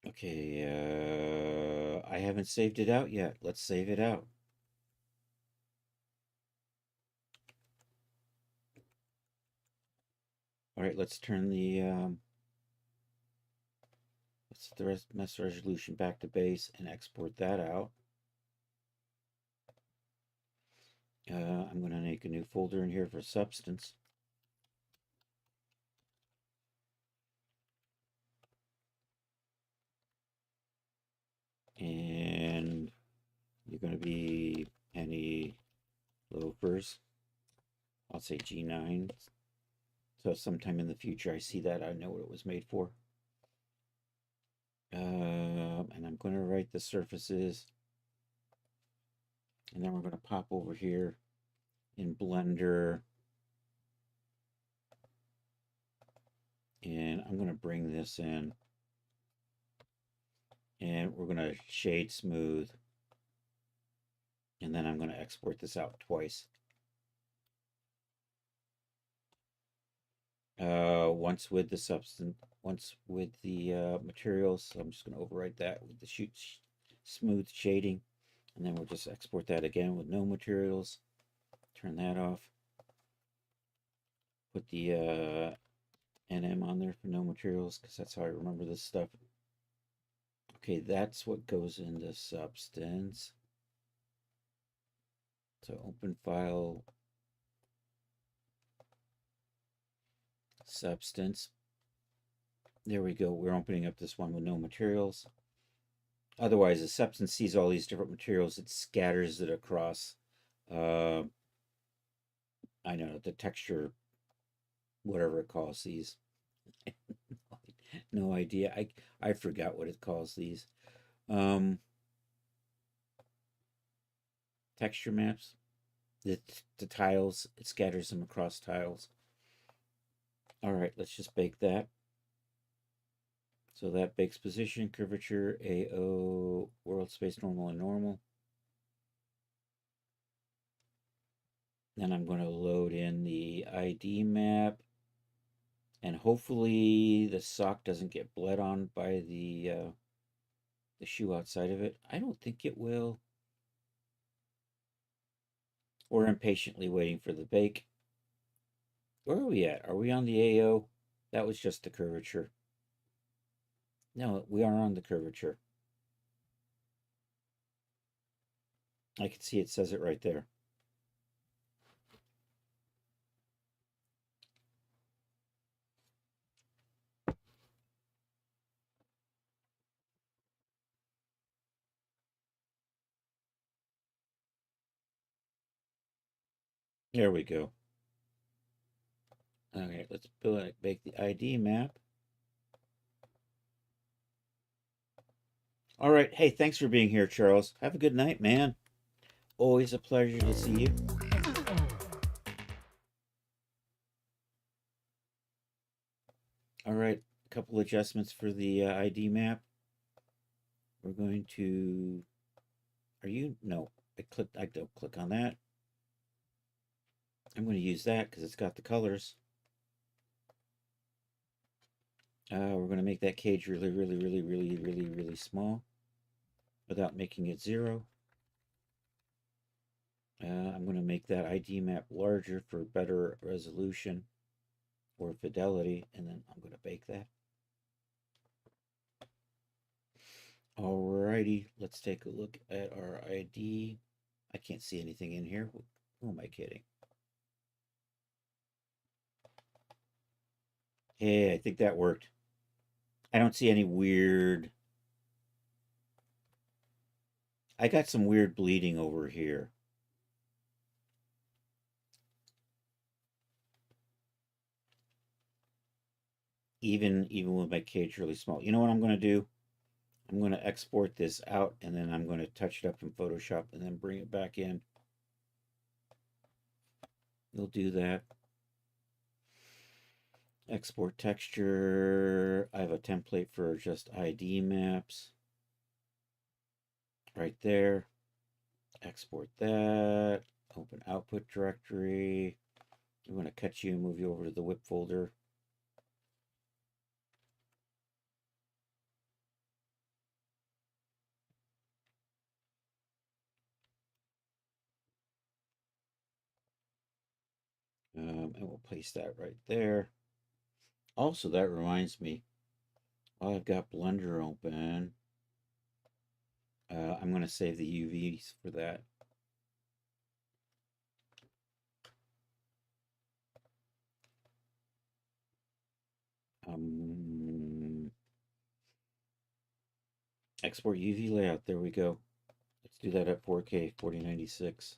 Okay, I haven't saved it out yet. Let's save it out. All right, let's turn the let's set the mesh resolution back to base and export that out. I'm going to make a new folder in here for substance. And you're going to be penny loafers. I'll say G9. So sometime in the future I see that, I know what it was made for. And I'm going to write the surfaces. And then we're going to pop over here in Blender. And I'm going to bring this in. And we're going to shade smooth. And then I'm going to export this out twice. Once with the substance, once with the materials. So I'm just going to overwrite that with the smooth shading. And then we'll just export that again with no materials. Turn that off. Put the NM on there for no materials, because that's how I remember this stuff. Okay, that's what goes into substance. So open file, substance. There we go. We're opening up this one with no materials. Otherwise, the substance sees all these different materials. It scatters it across. I know the texture, whatever it calls these. No idea. I forgot what it calls these. Texture maps. The tiles. It scatters them across tiles. All right, let's just bake that. So that bakes position, curvature, AO, world space, normal, and normal. Then I'm going to load in the ID map. And hopefully the sock doesn't get bled on by the shoe outside of it. I don't think it will. We're impatiently waiting for the bake. Where are we at? Are we on the AO? That was just the curvature. No, we are on the curvature. I can see it says it right there. There we go. Okay, let's make the ID map. All right. Hey, thanks for being here, Charles. Have a good night, man. Always a pleasure to see you. All right, a couple adjustments for the ID map. We're going to. Are you? No, I don't click on that. I'm going to use that because it's got the colors. We're going to make that cage really, really, really, really, really, really small without making it 0. I'm going to make that ID map larger for better resolution or fidelity, and then I'm going to bake that. Alrighty, let's take a look at our ID. I can't see anything in here. Who am I kidding? Hey, I think that worked. I don't see any weird. I got some weird bleeding over here. Even with my cage really small. You know what I'm going to do? I'm going to export this out and then I'm going to touch it up in Photoshop and then bring it back in. We'll do that. Export texture. I have a template for just ID maps. Right there. Export that. Open output directory. I'm going to cut you and move you over to the WIP folder. And we'll place that right there. Also, that reminds me, while I've got Blender open, I'm going to save the UVs for that. Export UV layout. There we go. Let's do that at 4K 4096.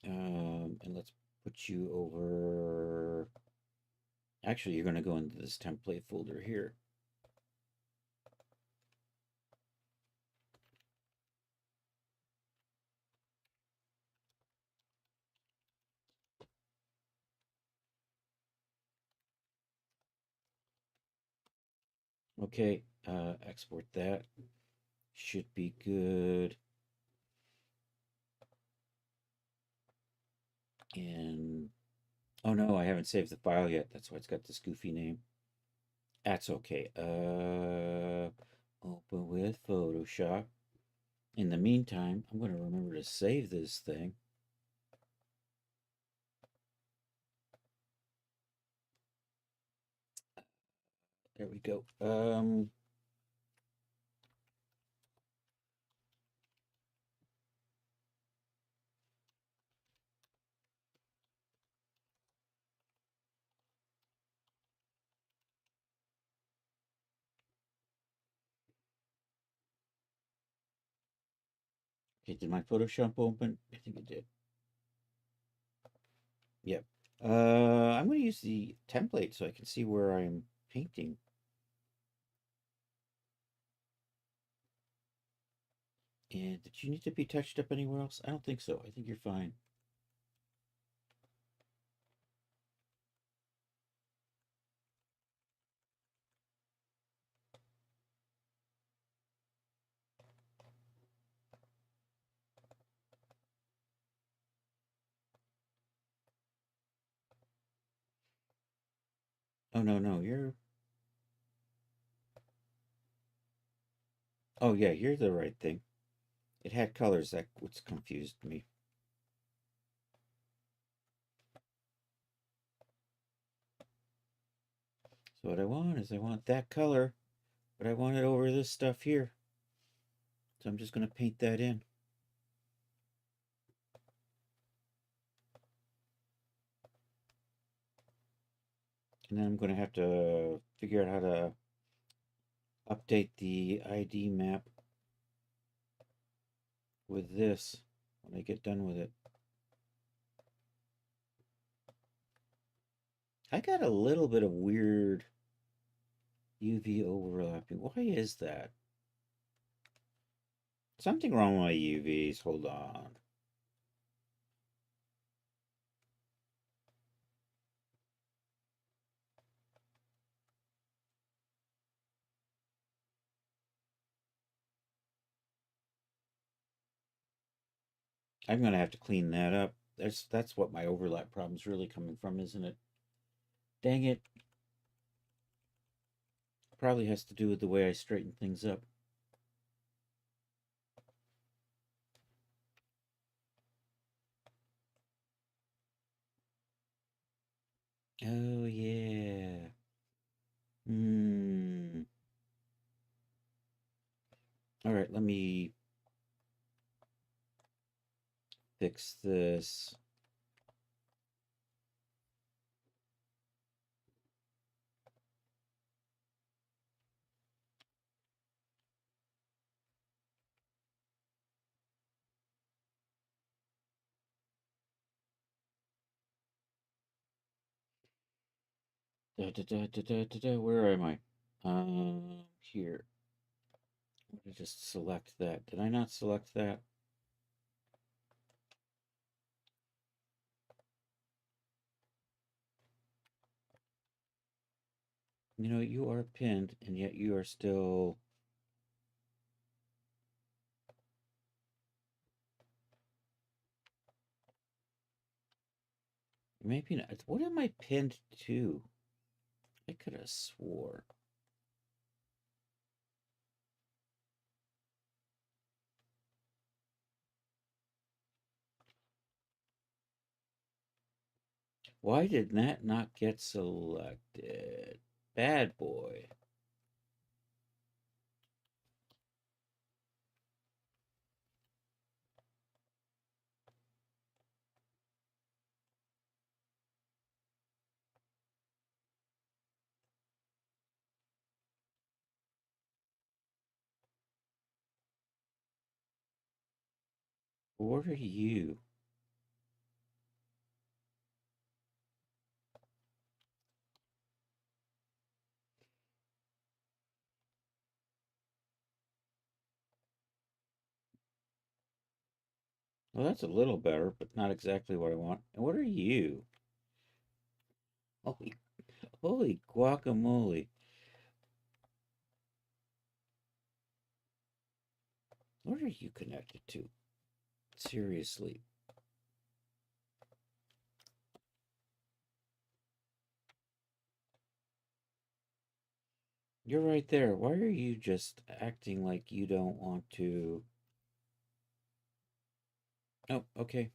And let's put you over. Actually, you're going to go into this template folder here. Okay, export that. Should be good. And oh no, I haven't saved the file yet. That's why it's got this goofy name. That's okay. Open with Photoshop. In the meantime, I'm going to remember to save this thing. There we go. Okay, did my Photoshop open? I think it did. Yep. I'm going to use the template so I can see where I'm painting. And did you need to be touched up anywhere else? I don't think so. I think you're fine. Oh, no, no, you're... Oh, yeah, you're the right thing. It had colors. That what's confused me. So what I want is I want that color, but I want it over this stuff here. So I'm just going to paint that in. And then I'm going to have to figure out how to update the ID map with this when I get done with it. I got a little bit of weird UV overlapping. Why is that? Something wrong with my UVs. Hold on. I'm gonna have to clean that up. That's what my overlap problem's really coming from, isn't it? Dang it. Probably has to do with the way I straighten things up. Oh yeah. Hmm. All right, let me fix this. Where am I? Here. Let me just select that. Did I not select that? You know, you are pinned, and yet you are still. Maybe not. What am I pinned to? I could have swore. Why did that not get selected? Bad boy. What are you? Well, that's a little better, but not exactly what I want. And what are you? Holy, holy guacamole. What are you connected to? Seriously. You're right there. Why are you just acting like you don't want to? Oh, okay.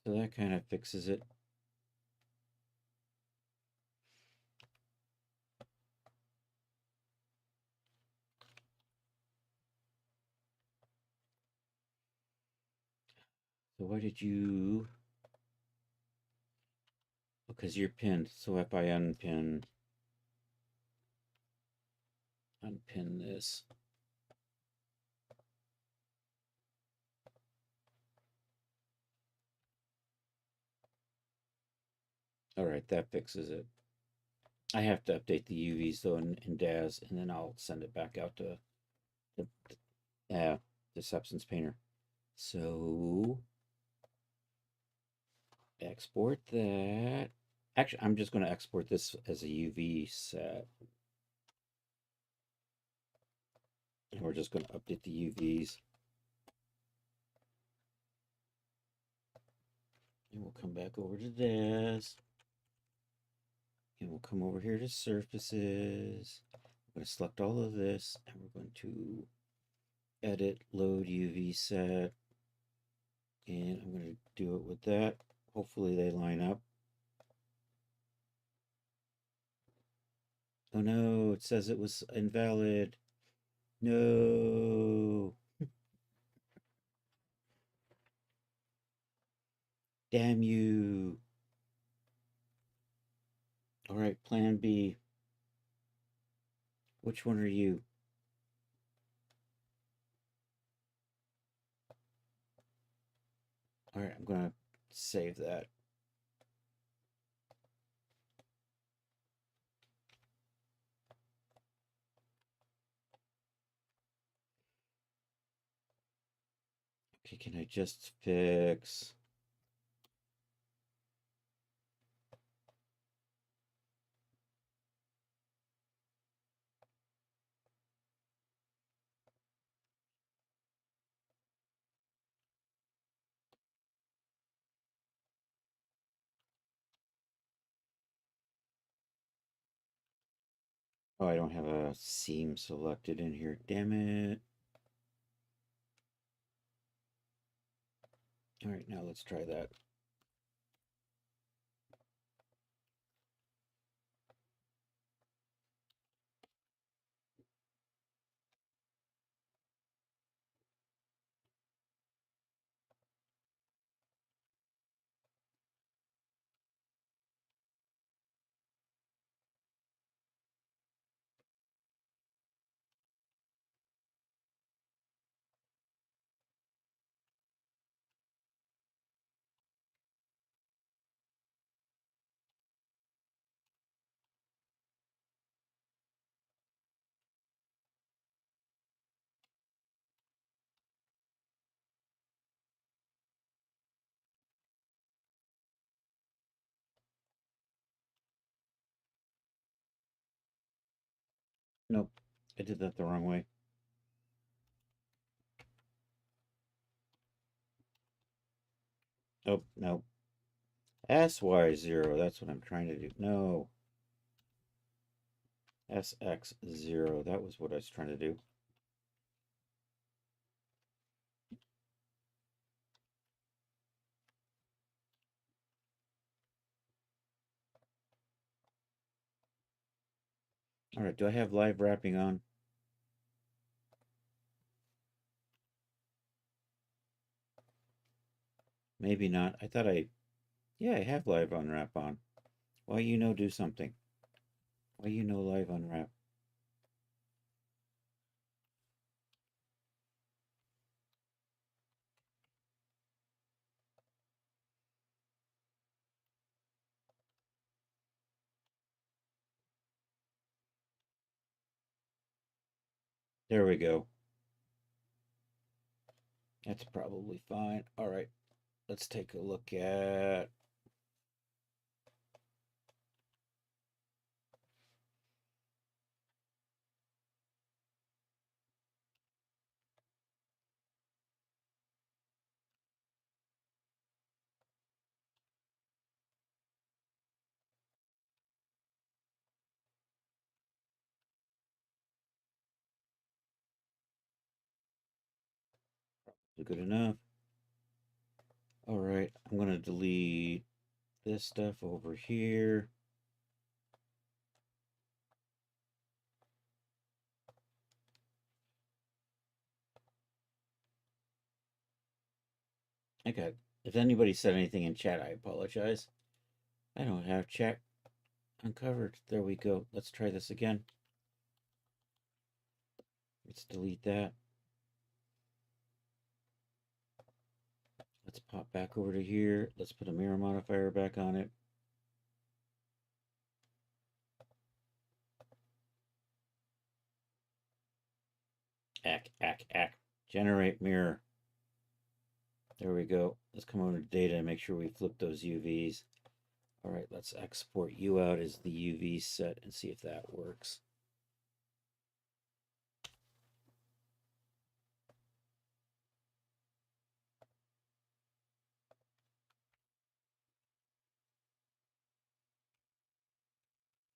So that kind of fixes it. So why did you? Because you're pinned. So if I unpin this. All right, that fixes it. I have to update the UVs though in DAZ, and then I'll send it back out to the Substance Painter. So export that. Actually, I'm just going to export this as a UV set. And we're just going to update the UVs. And we'll come back over to this. And we'll come over here to surfaces. I'm going to select all of this. And we're going to edit, load UV set. And I'm going to do it with that. Hopefully they line up. Oh no, it says it was invalid. No. Damn you. All right, Plan B. Which one are you? All right, I'm going to save that. Okay, can I just fix... Oh, I don't have a seam selected in here. Damn it. All right, now let's try that. Nope, I did that the wrong way. Oh, no. SY0, that's what I'm trying to do. No. SX0, that was what I was trying to do. All right, do I have live wrapping on? Maybe not. I thought yeah, I have live unwrap on. Why do something? Why live unwrap? There we go. That's probably fine. All right, let's take a look at... Good enough. All right, I'm going to delete this stuff over here. If anybody said anything in chat, I apologize. I don't have chat uncovered. There we go. Let's try this again. Let's delete that. Let's pop back over to here. Let's put a mirror modifier back on it. Generate mirror. There we go. Let's come over to data and make sure we flip those UVs. All right, let's export you out as the UV set and see if that works.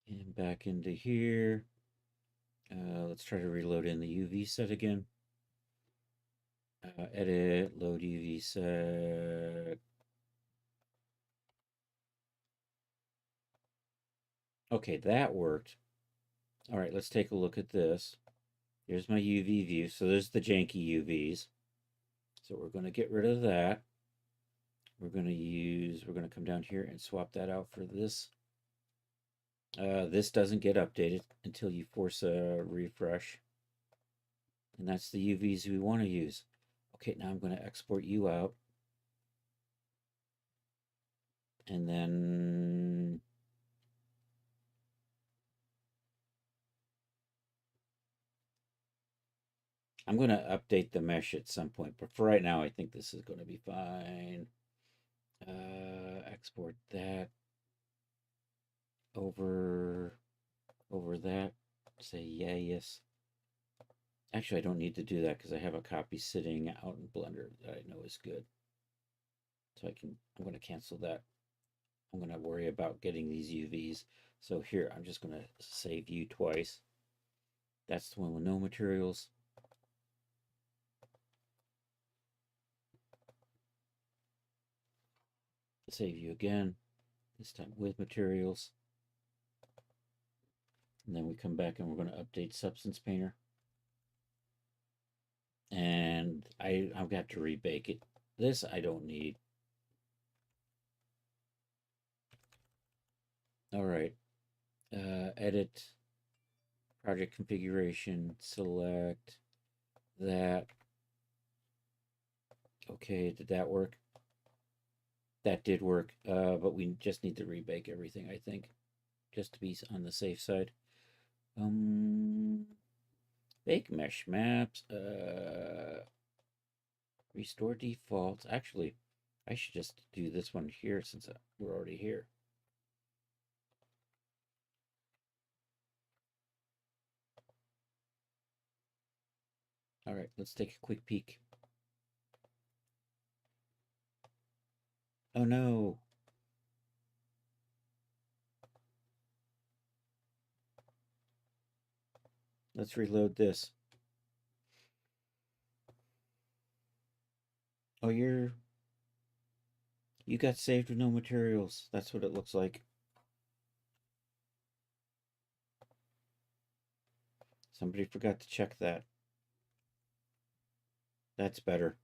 And back into here. Let's try to reload in the UV set again. Edit, load UV set. Okay, that worked. All right, let's take a look at this. Here's my UV view. So there's the janky UVs. So we're going to get rid of that. We're going to come down here and swap that out for this. This doesn't get updated until you force a refresh. And that's the UVs we want to use. Okay, now I'm going to export you out. And then I'm going to update the mesh at some point. But for right now, I think this is going to be fine. Export that over that. Say yeah, yes. Actually, I don't need to do that because I have a copy sitting out in Blender that I know is good. So I'm going to cancel that. I'm going to worry about getting these UVs. So here, I'm just going to save you twice. That's the one with no materials. Save you again, this time with materials. And then we come back and we're going to update Substance Painter. And I've got to rebake it. This I don't need. All right. Edit, project configuration, select that. Okay, did that work? That did work, but we just need to rebake everything, I think, just to be on the safe side. Bake mesh maps, restore defaults. Actually, I should just do this one here since we're already here. All right, let's take a quick peek. Oh no. Let's reload this. Oh, you got saved with no materials. That's what it looks like. Somebody forgot to check that. That's better.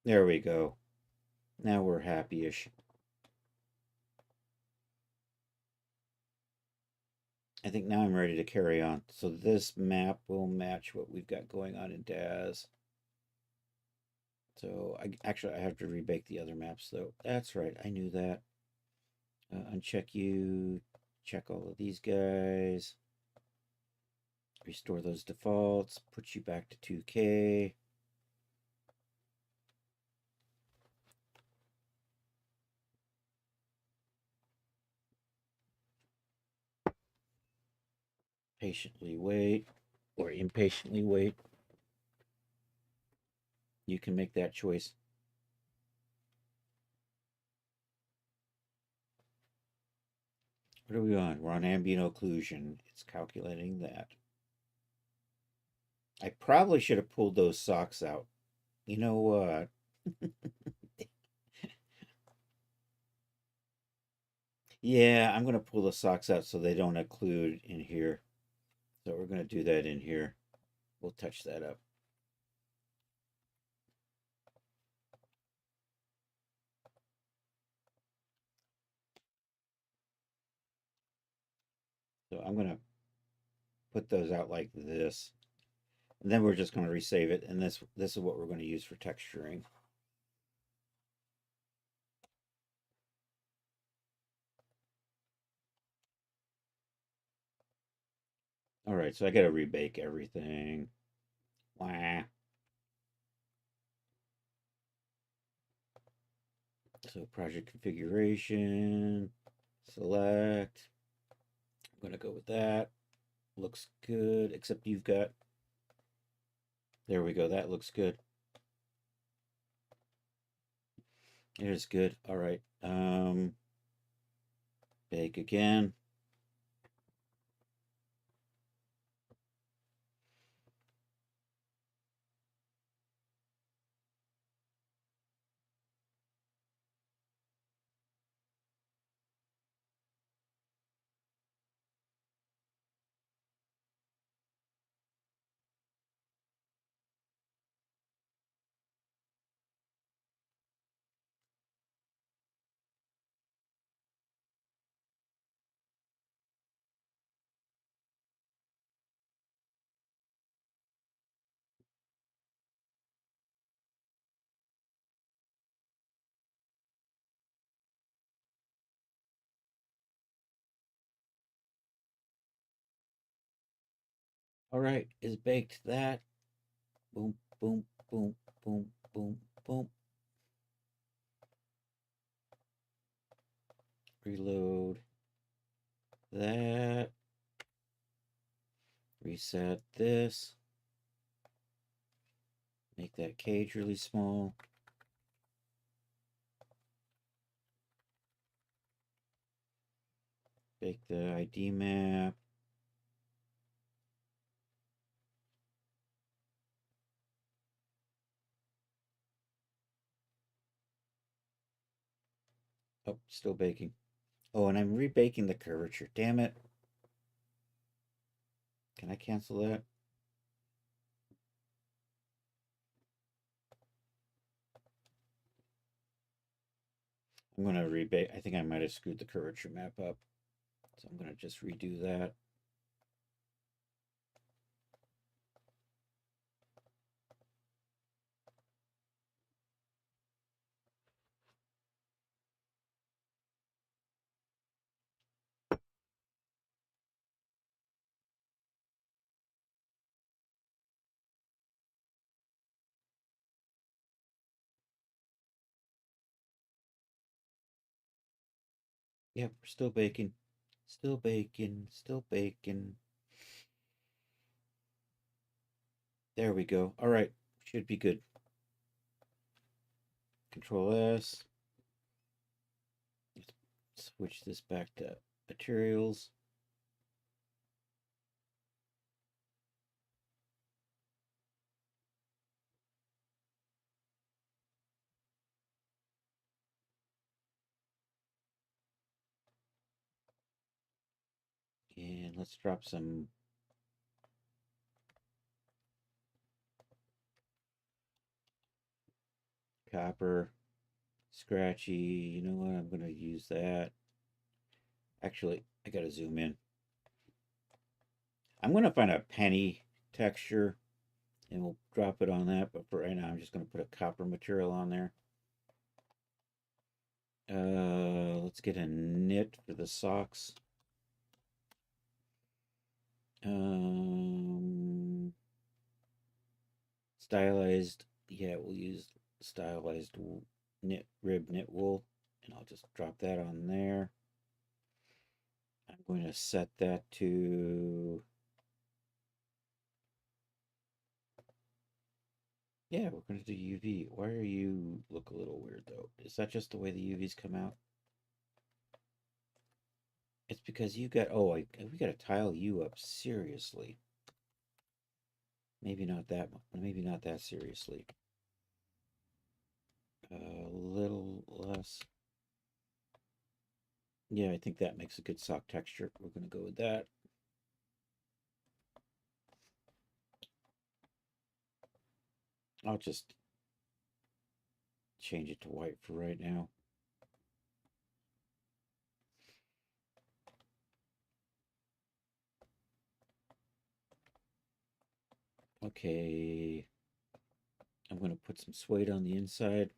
There we go. Now we're happy-ish. I think now I'm ready to carry on. So this map will match what we've got going on in Daz. So I have to rebake the other maps though. That's right, I knew that. Uncheck you, check all of these guys. Restore those defaults, put you back to 2K. Patiently wait or impatiently wait. You can make that choice. What are we on? We're on ambient occlusion. It's calculating that. I probably should have pulled those socks out. You know what? Yeah, I'm going to pull the socks out so they don't occlude in here. So we're going to do that in here. We'll touch that up. So I'm going to put those out like this. And then we're just going to resave it. And this is what we're going to use for texturing. All right, so I got to rebake everything. Wah. So project configuration, select. I'm going to go with that. Looks good, except you've got, there we go. That looks good. It is good. All right. Bake again. All right, is baked that. Boom, boom, boom, boom, boom, boom. Reload that. Reset this. Make that cage really small. Bake the ID map. Oh, still baking. Oh, and I'm rebaking the curvature. Damn it. Can I cancel that? I'm going to rebake. I think I might have screwed the curvature map up. So I'm going to just redo that. Yep, we're still baking. Still baking. Still baking. There we go. All right. Should be good. Control S. Let's switch this back to materials. And let's drop some copper. Scratchy. You know what? I'm going to use that. Actually, I got to zoom in. I'm going to find a penny texture and we'll drop it on that. But for right now, I'm just going to put a copper material on there. Let's get a knit for the socks. Stylized. Yeah, we'll use stylized rib knit wool. And I'll just drop that on there. I'm going to set that to... Yeah, we're going to do UV. Why are you look a little weird, though? Is that just the way the UVs come out? It's because you got... Oh, we got to tile you up. Seriously. Maybe not that... Maybe not that seriously. A little less. Yeah, I think that makes a good sock texture. We're going to go with that. I'll just change it to white for right now. Okay. I'm going to put some suede on the inside.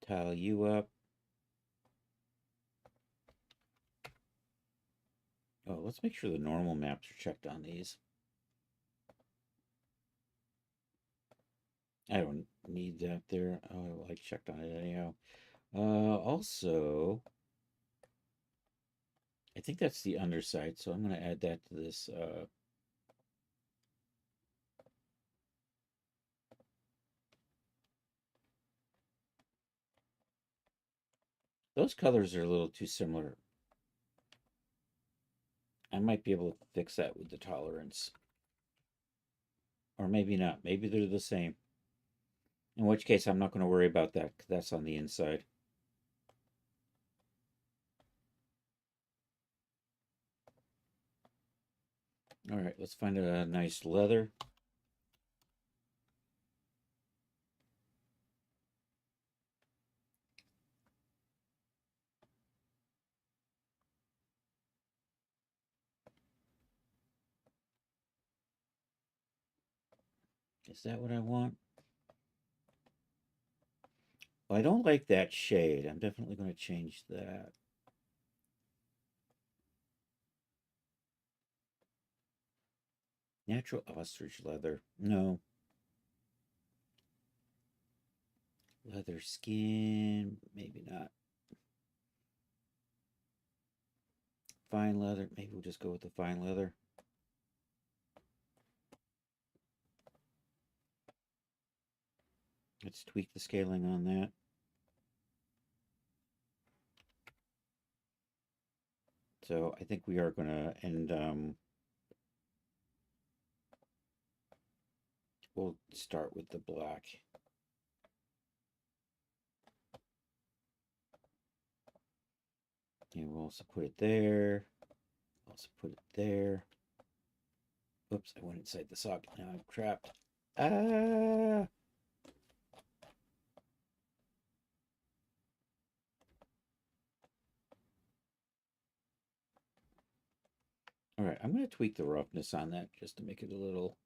Tile you up. Oh, let's make sure the normal maps are checked on these. I don't need that there. Oh, I checked on it anyhow. Also, I think that's the underside, so I'm going to add that to this. Those colors are a little too similar. I might be able to fix that with the tolerance. Or maybe not. Maybe they're the same. In which case, I'm not going to worry about that. That's on the inside. All right, let's find a nice leather. Is that what I want? I don't like that shade. I'm definitely going to change that. Natural ostrich leather. No. Leather skin. Maybe not. Fine leather. Maybe we'll just go with the fine leather. Let's tweak the scaling on that. So I think we are going to end, we'll start with the black. And we'll also put it there. Also put it there. Oops, I went inside the socket. Now I'm trapped. Ah! All right, I'm going to tweak the roughness on that just to make it a little.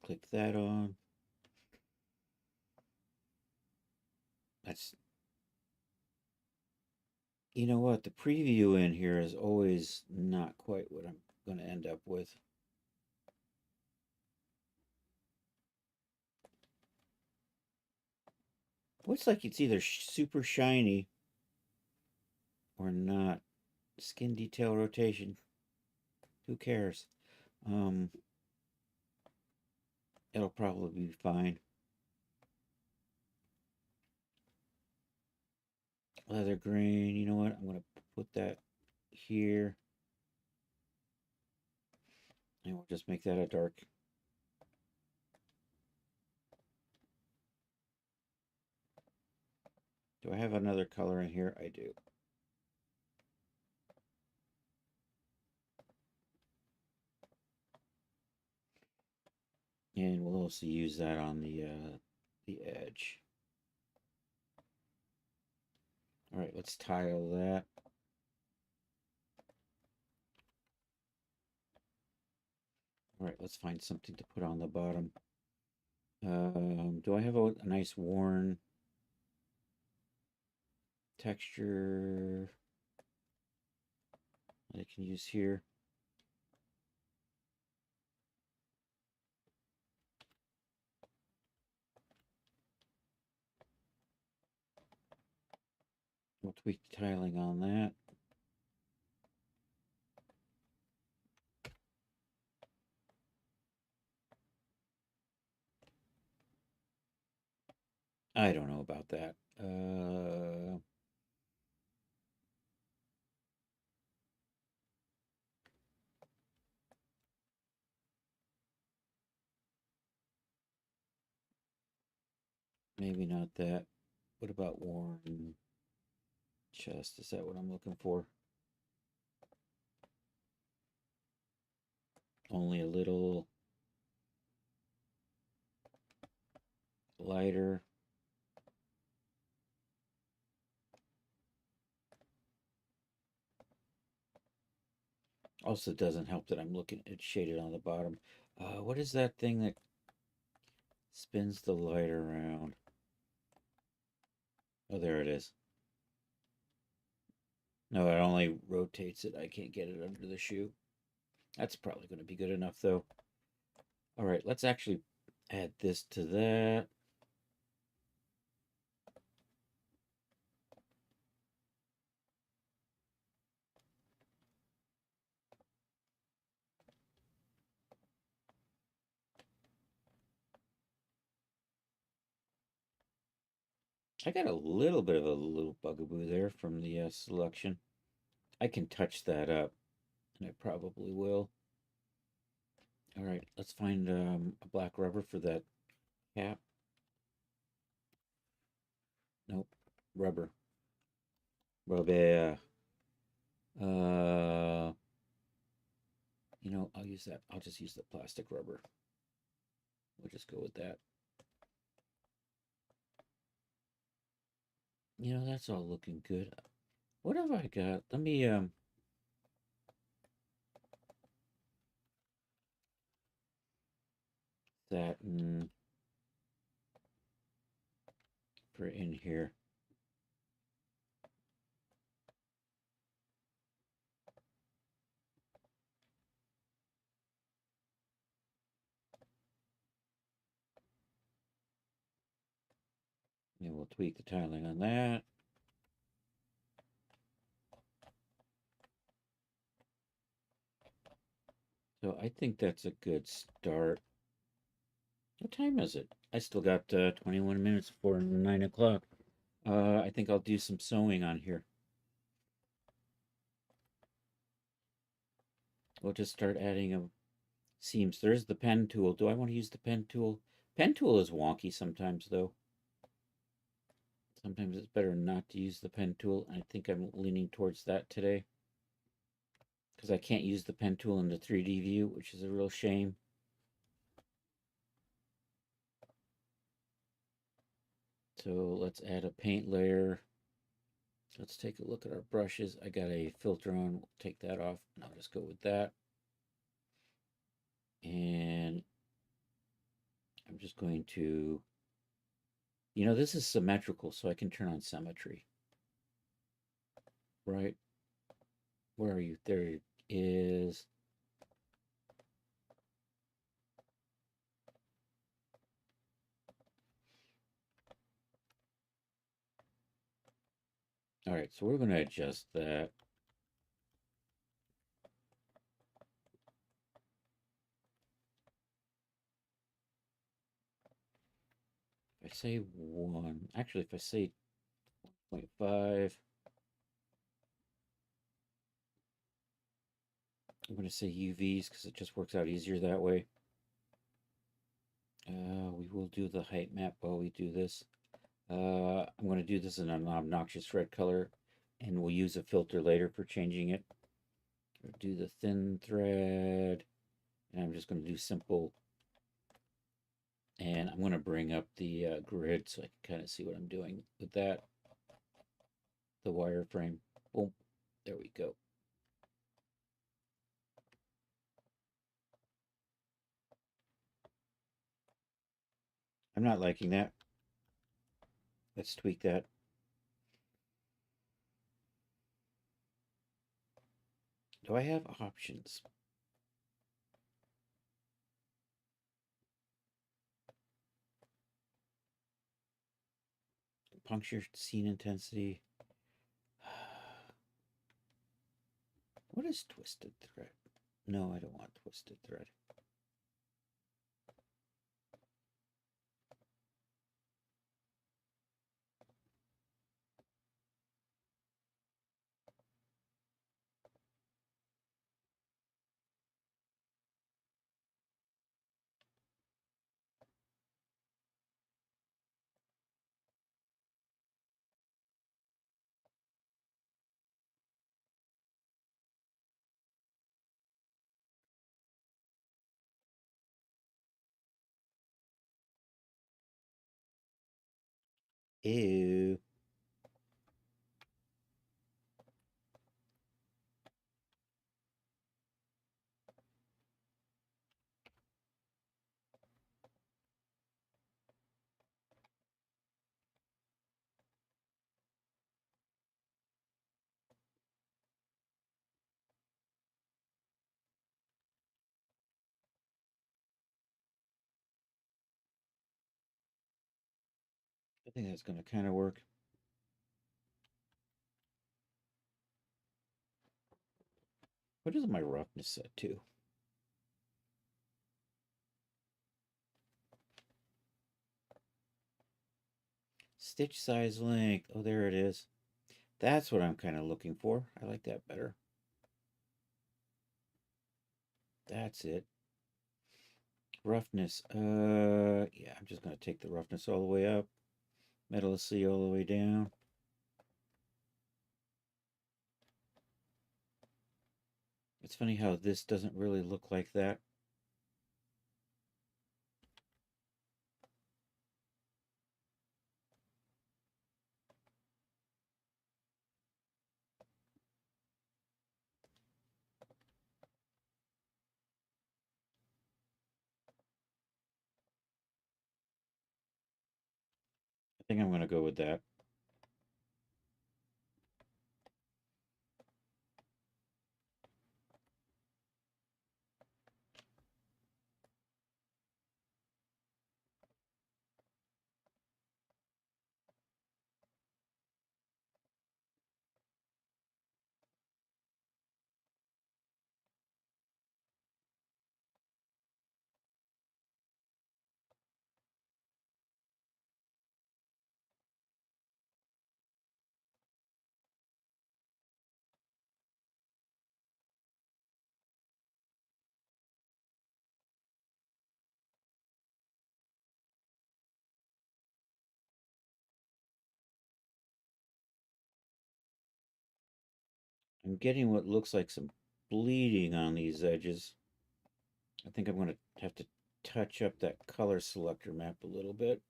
Click that on. That's. You know what? The preview in here is always not quite what I'm going to end up with. Looks like it's either super shiny or not. Skin detail rotation. Who cares? It'll probably be fine. Leather grain. You know what? I'm going to put that here. And we'll just make that a dark. Do I have another color in here? I do. And we'll also use that on the edge. All right, let's tile that. All right, let's find something to put on the bottom. Do I have a nice worn texture that I can use here? We'll tweak the tiling on that. I don't know about that. Maybe not that. What about worn chest? Is that what I'm looking for? Only a little lighter. Also doesn't help that I'm looking at shaded on the bottom. What is that thing that spins the light around? Oh, there it is. No, it only rotates it. I can't get it under the shoe. That's probably going to be good enough, though. All right, let's actually add this to that. I got a little bit of a little bugaboo there from the selection. I can touch that up, and I probably will. All right, let's find a black rubber for that cap. Nope, rubber. Rubber. You know, I'll use that. I'll just use the plastic rubber. We'll just go with that. You know, that's all looking good. What have I got? Let me satin for in here. And we'll tweak the tiling on that. So I think that's a good start. What time is it? I still got 21 minutes before 9 o'clock. I think I'll do some sewing on here. We'll just start adding seams. There's the pen tool. Do I want to use the pen tool? Pen tool is wonky sometimes, though. Sometimes it's better not to use the pen tool. I think I'm leaning towards that today, because I can't use the pen tool in the 3D view, which is a real shame. So let's add a paint layer. Let's take a look at our brushes. I got a filter on. We'll take that off, and I'll just go with that. And I'm just going to, this is symmetrical, so I can turn on symmetry. Right? Where are you? There it is. All right, so we're going to adjust that. If I say 1, actually, if I say 1.5, I'm going to say UVs because it just works out easier that way. We will do the height map while we do this. I'm going to do this in an obnoxious red color, and we'll use a filter later for changing it. We'll do the thin thread, and I'm just going to do simple. And I'm going to bring up the grid so I can kind of see what I'm doing with that. The wireframe. Boom. There we go. I'm not liking that. Let's tweak that. Do I have options? Puncture scene intensity. What is twisted thread? No, I don't want twisted thread. Ew. I think that's going to kind of work. What is my roughness set to? Stitch size length. Oh, there it is. That's what I'm kind of looking for. I like that better. That's it. Roughness. Yeah, I'm just going to take the roughness all the way up. Metallicity all the way down. It's funny how this doesn't really look like that. I think I'm going to go with that. I'm getting what looks like some bleeding on these edges. I think I'm going to have to touch up that color selector map a little bit.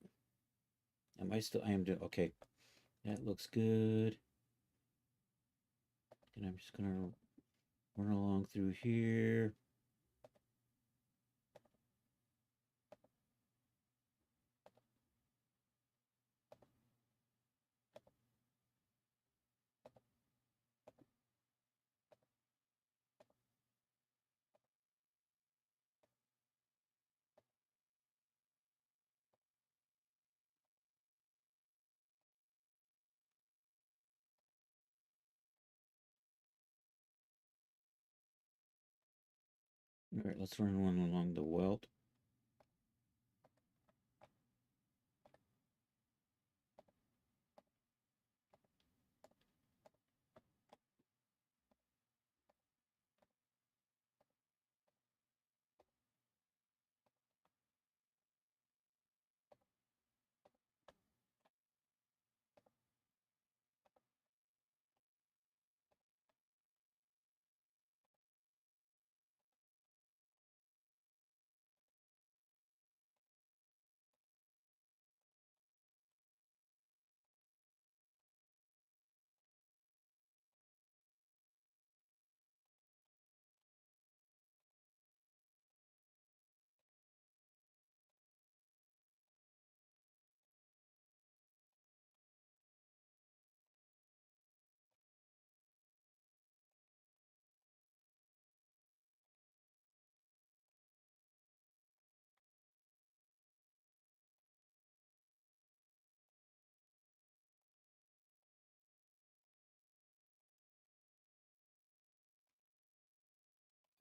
Am I still? I am doing okay. That looks good. And I'm just going to run along through here. All right, let's run one along the welt.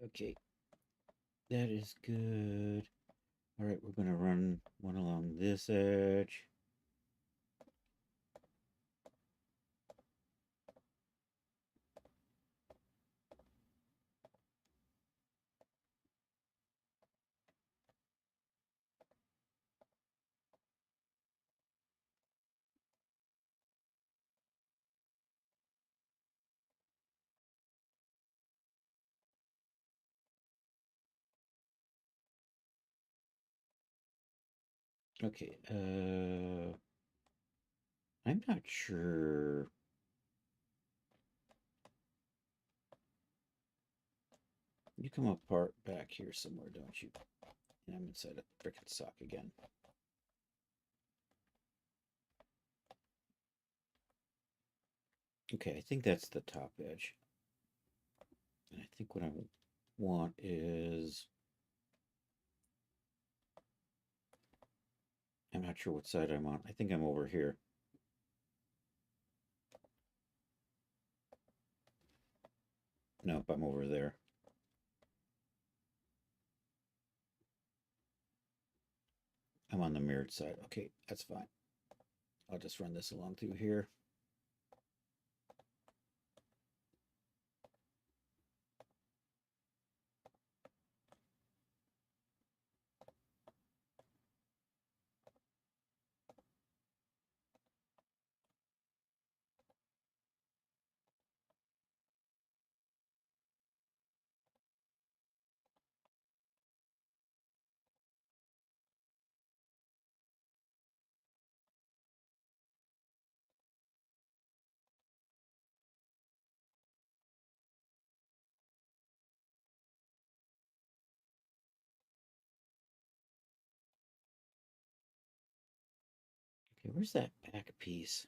Okay, that is good. All right, we're going to run one along this edge. Okay, I'm not sure. You come apart back here somewhere, don't you? And I'm inside a frickin' sock again. Okay, I think that's the top edge. And I think what I want is, I'm not sure what side I'm on. I think I'm over here. Nope, I'm over there. I'm on the mirrored side. Okay, that's fine. I'll just run this along through here. Okay, where's that back piece?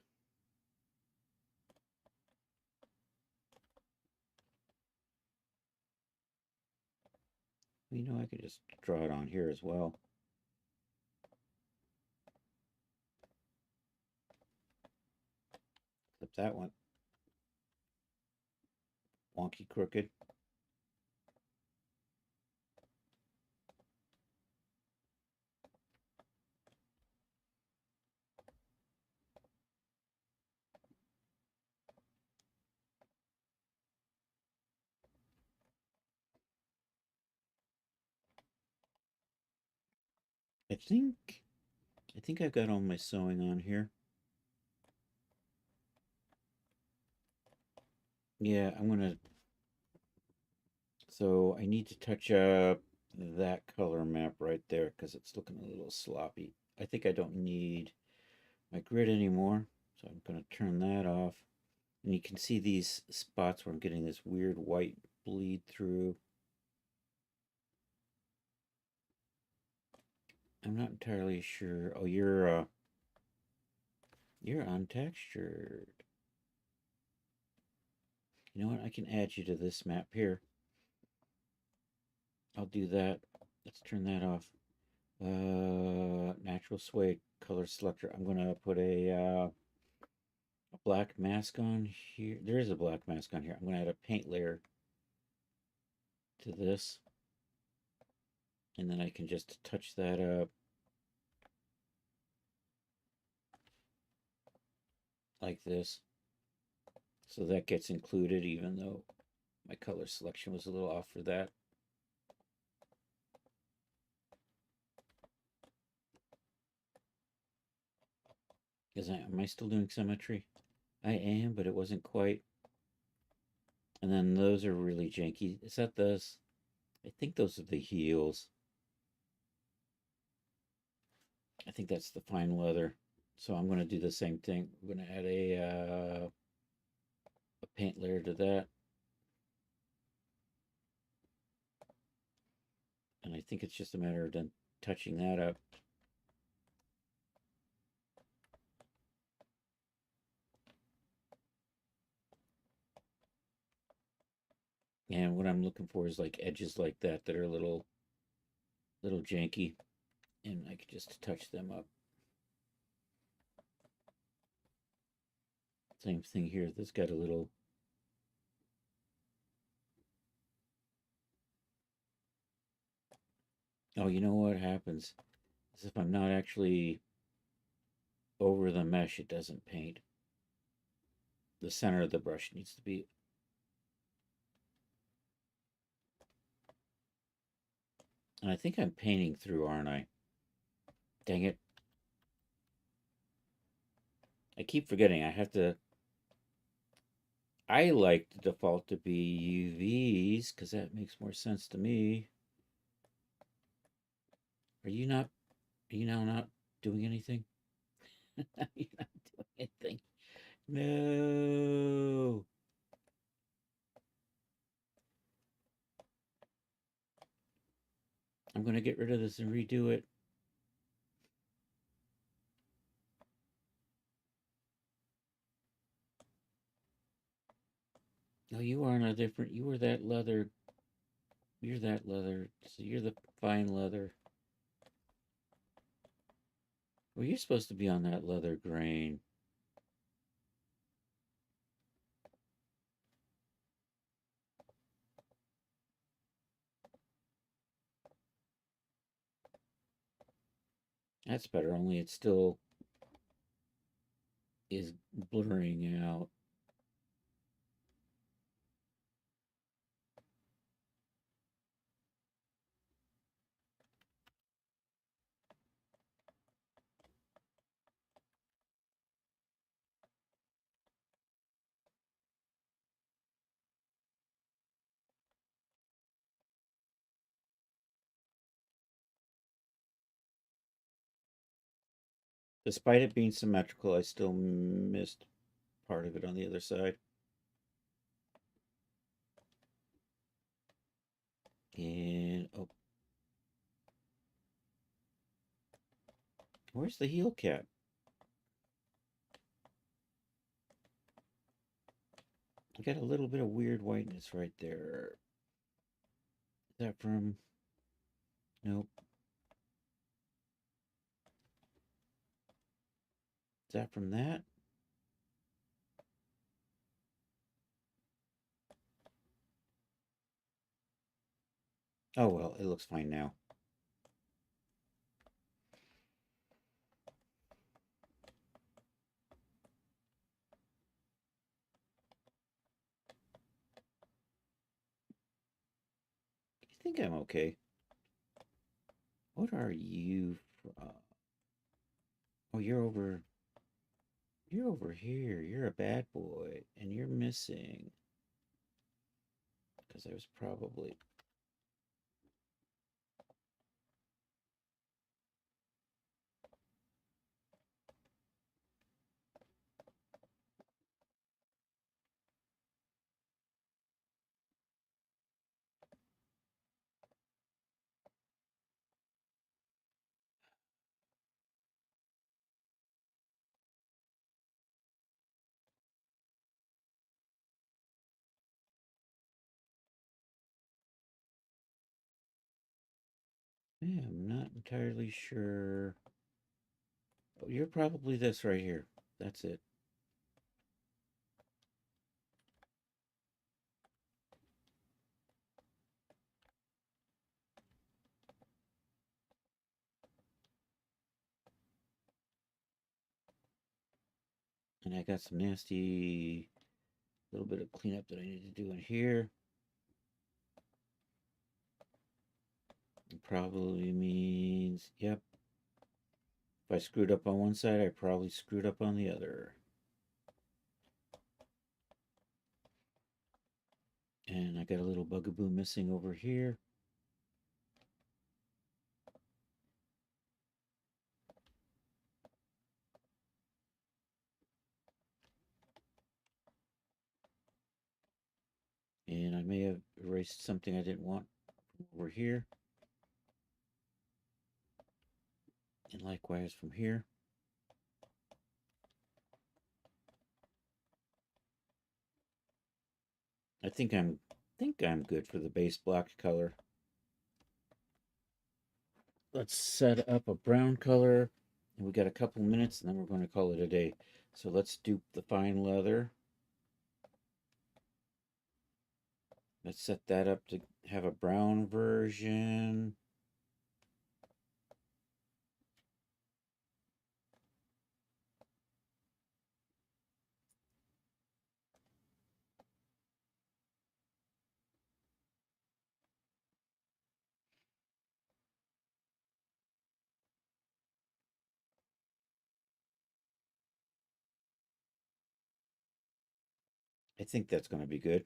You know, I could just draw it on here as well. Flip that one. Wonky crooked. I think I've got all my sewing on here. Yeah, so I need to touch up that color map right there because it's looking a little sloppy. I think I don't need my grid anymore, so I'm going to turn that off. And you can see these spots where I'm getting this weird white bleed through. I'm not entirely sure. Oh, you're untextured. You know what? I can add you to this map here. I'll do that. Let's turn that off. Natural suede color selector. I'm gonna put a black mask on here. There is a black mask on here. I'm gonna add a paint layer to this, and then I can just touch that up like this. So that gets included, even though my color selection was a little off for that. Am I still doing symmetry? I am, but it wasn't quite. And then those are really janky. Is that this? I think those are the heels. I think that's the fine leather. So I'm going to do the same thing. I'm going to add a paint layer to that. And I think it's just a matter of then touching that up. And what I'm looking for is like edges like that that are a little janky. And I can just touch them up. Same thing here. This got a little. Oh, you know what happens? Is if I'm not actually over the mesh, it doesn't paint. The center of the brush needs to be. And I think I'm painting through, aren't I? Dang it. I keep forgetting. I like the default to be UVs because that makes more sense to me. Are you not? Are you now not doing anything? You're not doing anything. No. I'm going to get rid of this and redo it. No, you are not different. You were that leather. You're that leather. So you're the fine leather. Well, you're supposed to be on that leather grain. That's better, only it still is blurring out. Despite it being symmetrical, I still missed part of it on the other side. And, oh, where's the heel cap? got a little bit of weird whiteness right there. Is that from... Nope. Is that from that? Oh, well, it looks fine now. I think I'm okay. What are you from? Oh, you're over... You're over here. You're a bad boy. And you're missing. Because I was probably... Yeah, I'm not entirely sure. Oh, you're probably this right here. That's it. And I got some nasty little bit of cleanup that I need to do in here. It probably means, yep. If I screwed up on one side, I probably screwed up on the other. And I got a little bugaboo missing over here. And I may have erased something I didn't want over here. And likewise from here. I think I'm good for the base block color. Let's set up a brown color. And we got a couple minutes and then we're going to call it a day. So let's dupe the fine leather. Let's set that up to have a brown version. I think that's going to be good.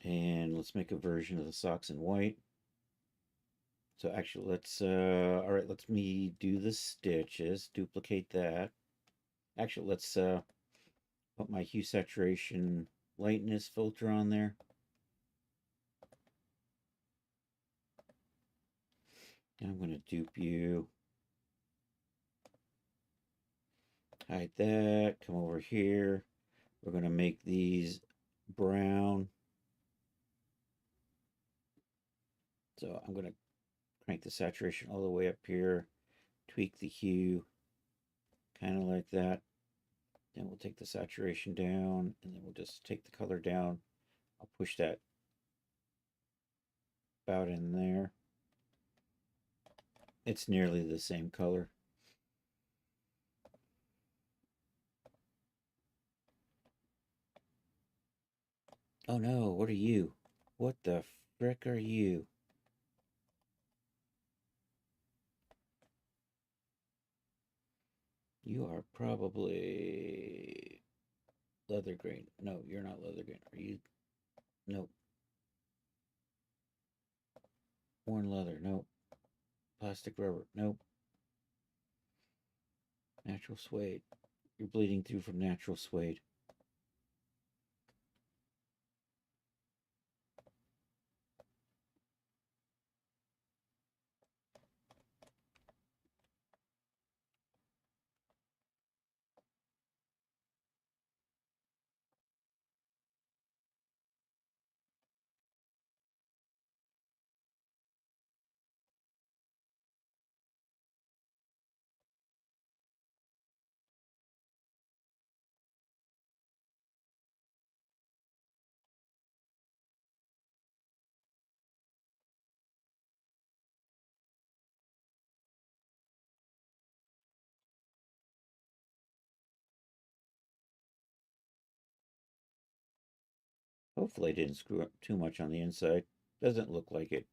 And let's make a version of the socks in white. So actually, all right, let's me do the stitches, duplicate that. Actually, let's put my hue saturation lightness filter on there. And I'm going to dupe you. Hide that, come over here. We're going to make these brown. So I'm going to crank the saturation all the way up here, tweak the hue, kind of like that. Then we'll take the saturation down, and then we'll just take the color down. I'll push that about in there. It's nearly the same color. Oh no, what are you? What the frick are you? You are probably leather grain. No, you're not leather grain. Are you? Nope. Worn leather. Nope. Plastic rubber. Nope. Natural suede. You're bleeding through from natural suede. Hopefully I didn't screw up too much on the inside. Doesn't look like it.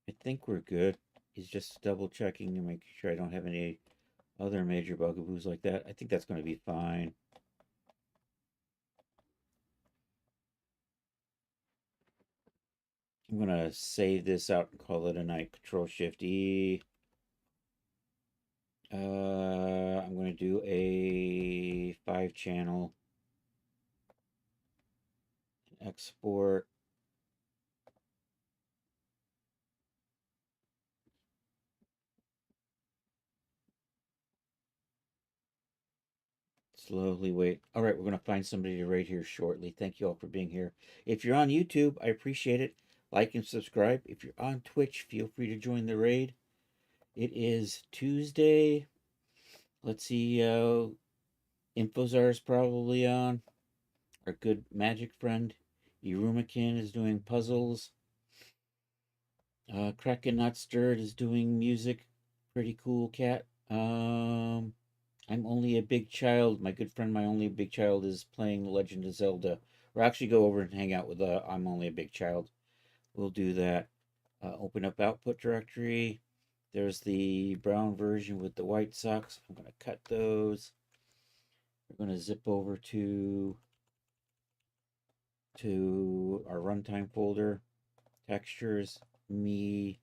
I think we're good. He's just double checking and making sure I don't have any other major bugaboos like that. I think that's going to be fine. I'm going to save this out and call it a night. Control Shift E. I'm going to do a 5-channel export. Slowly wait. All right, we're going to find somebody to raid here shortly. Thank you all for being here. If you're on YouTube, I appreciate it. Like and subscribe. If you're on Twitch, feel free to join the raid. It is Tuesday. Let's see. Infozar is probably on. Our good magic friend Irumakin is doing puzzles. Kraken Not Stirred is doing music. Pretty cool cat. I'm Only a Big Child. My good friend, My Only a Big Child, is playing The Legend of Zelda. Or actually go over and hang out with I'm Only a Big Child. We'll do that. Open up output directory. There's the brown version with the white socks. I'm going to cut those. We're going to zip over to our runtime folder. Textures, me,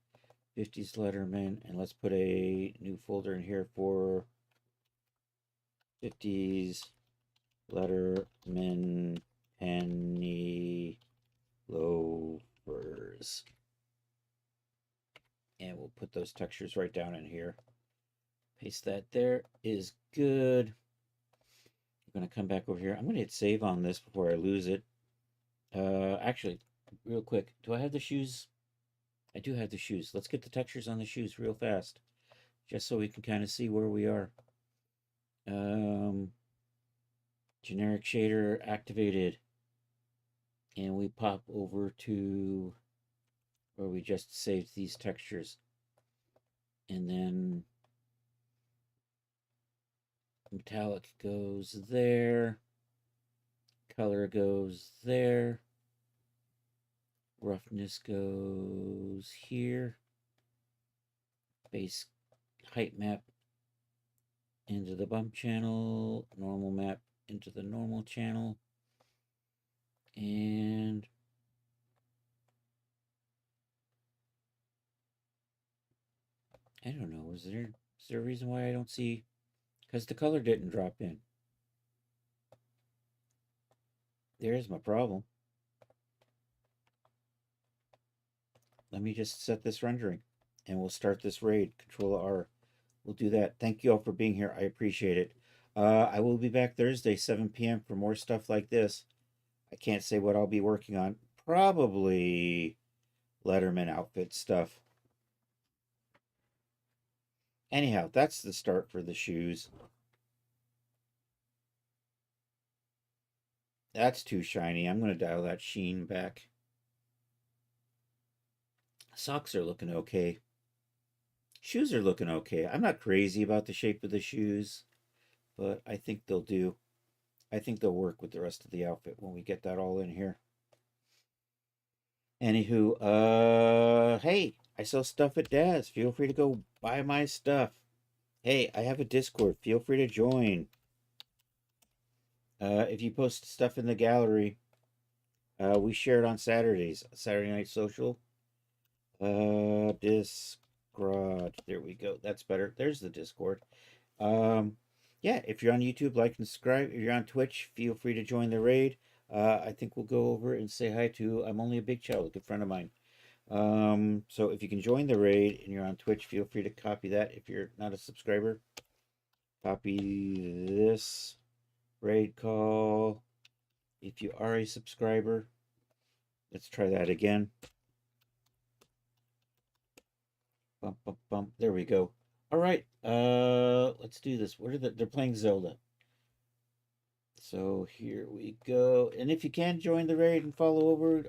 50s Letterman, and let's put a new folder in here for 50s Letterman penny loafers. And we'll put those textures right down in here. Paste that there. Is good. I'm going to come back over here. I'm going to hit save on this before I lose it. Actually, real quick, do I have the shoes? I do have the shoes. Let's get the textures on the shoes real fast, just so we can kind of see where we are. Generic shader activated. And we pop over to where we just saved these textures. And then metallic goes there. Color goes there. Roughness goes here. Base height map into the bump channel. Normal map into the normal channel. And I don't know, is there a reason why I don't see? Because the color didn't drop in. There's my problem. Let me just set this rendering and we'll start this raid. Control R. We'll do that. Thank you all for being here. I appreciate it. I will be back Thursday, 7 p.m. for more stuff like this. I can't say what I'll be working on. Probably Letterman outfit stuff. Anyhow, that's the start for the shoes. That's too shiny. I'm going to dial that sheen back. Socks are looking okay. Shoes are looking okay. I'm not crazy about the shape of the shoes, but I think they'll do. I think they'll work with the rest of the outfit when we get that all in here. Anywho, hey, I sell stuff at Daz. Feel free to go buy my stuff. Hey, I have a Discord. Feel free to join. If you post stuff in the gallery, we share it on Saturdays. Saturday Night Social. Discord. There we go. That's better. There's the Discord. Yeah, if you're on YouTube, like and subscribe. If you're on Twitch, feel free to join the raid. I think we'll go over and say hi to I'm Only a Big Child, a good friend of mine. So if you can join the raid and you're on Twitch, feel free to copy that. If you're not a subscriber, copy this raid call. If you are a subscriber, let's try that again. Bump, bump, bump. There we go. All right. Let's do this. They're playing Zelda. So here we go. And if you can join the raid and follow over,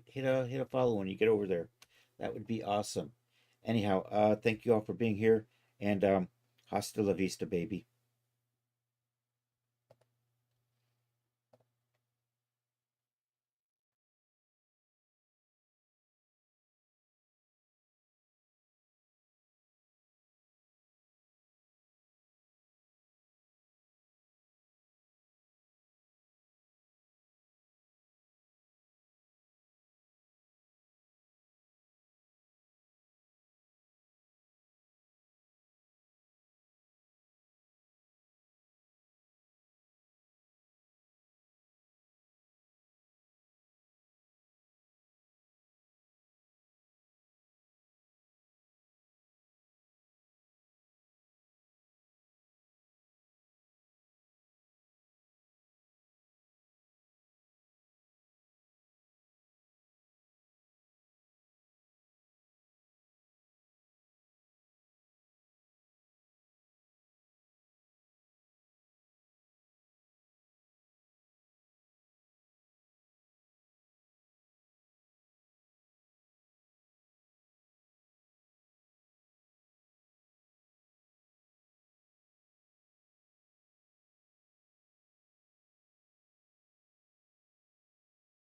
hit a follow when you get over there. That would be awesome. Anyhow, thank you all for being here, and hasta la vista, baby.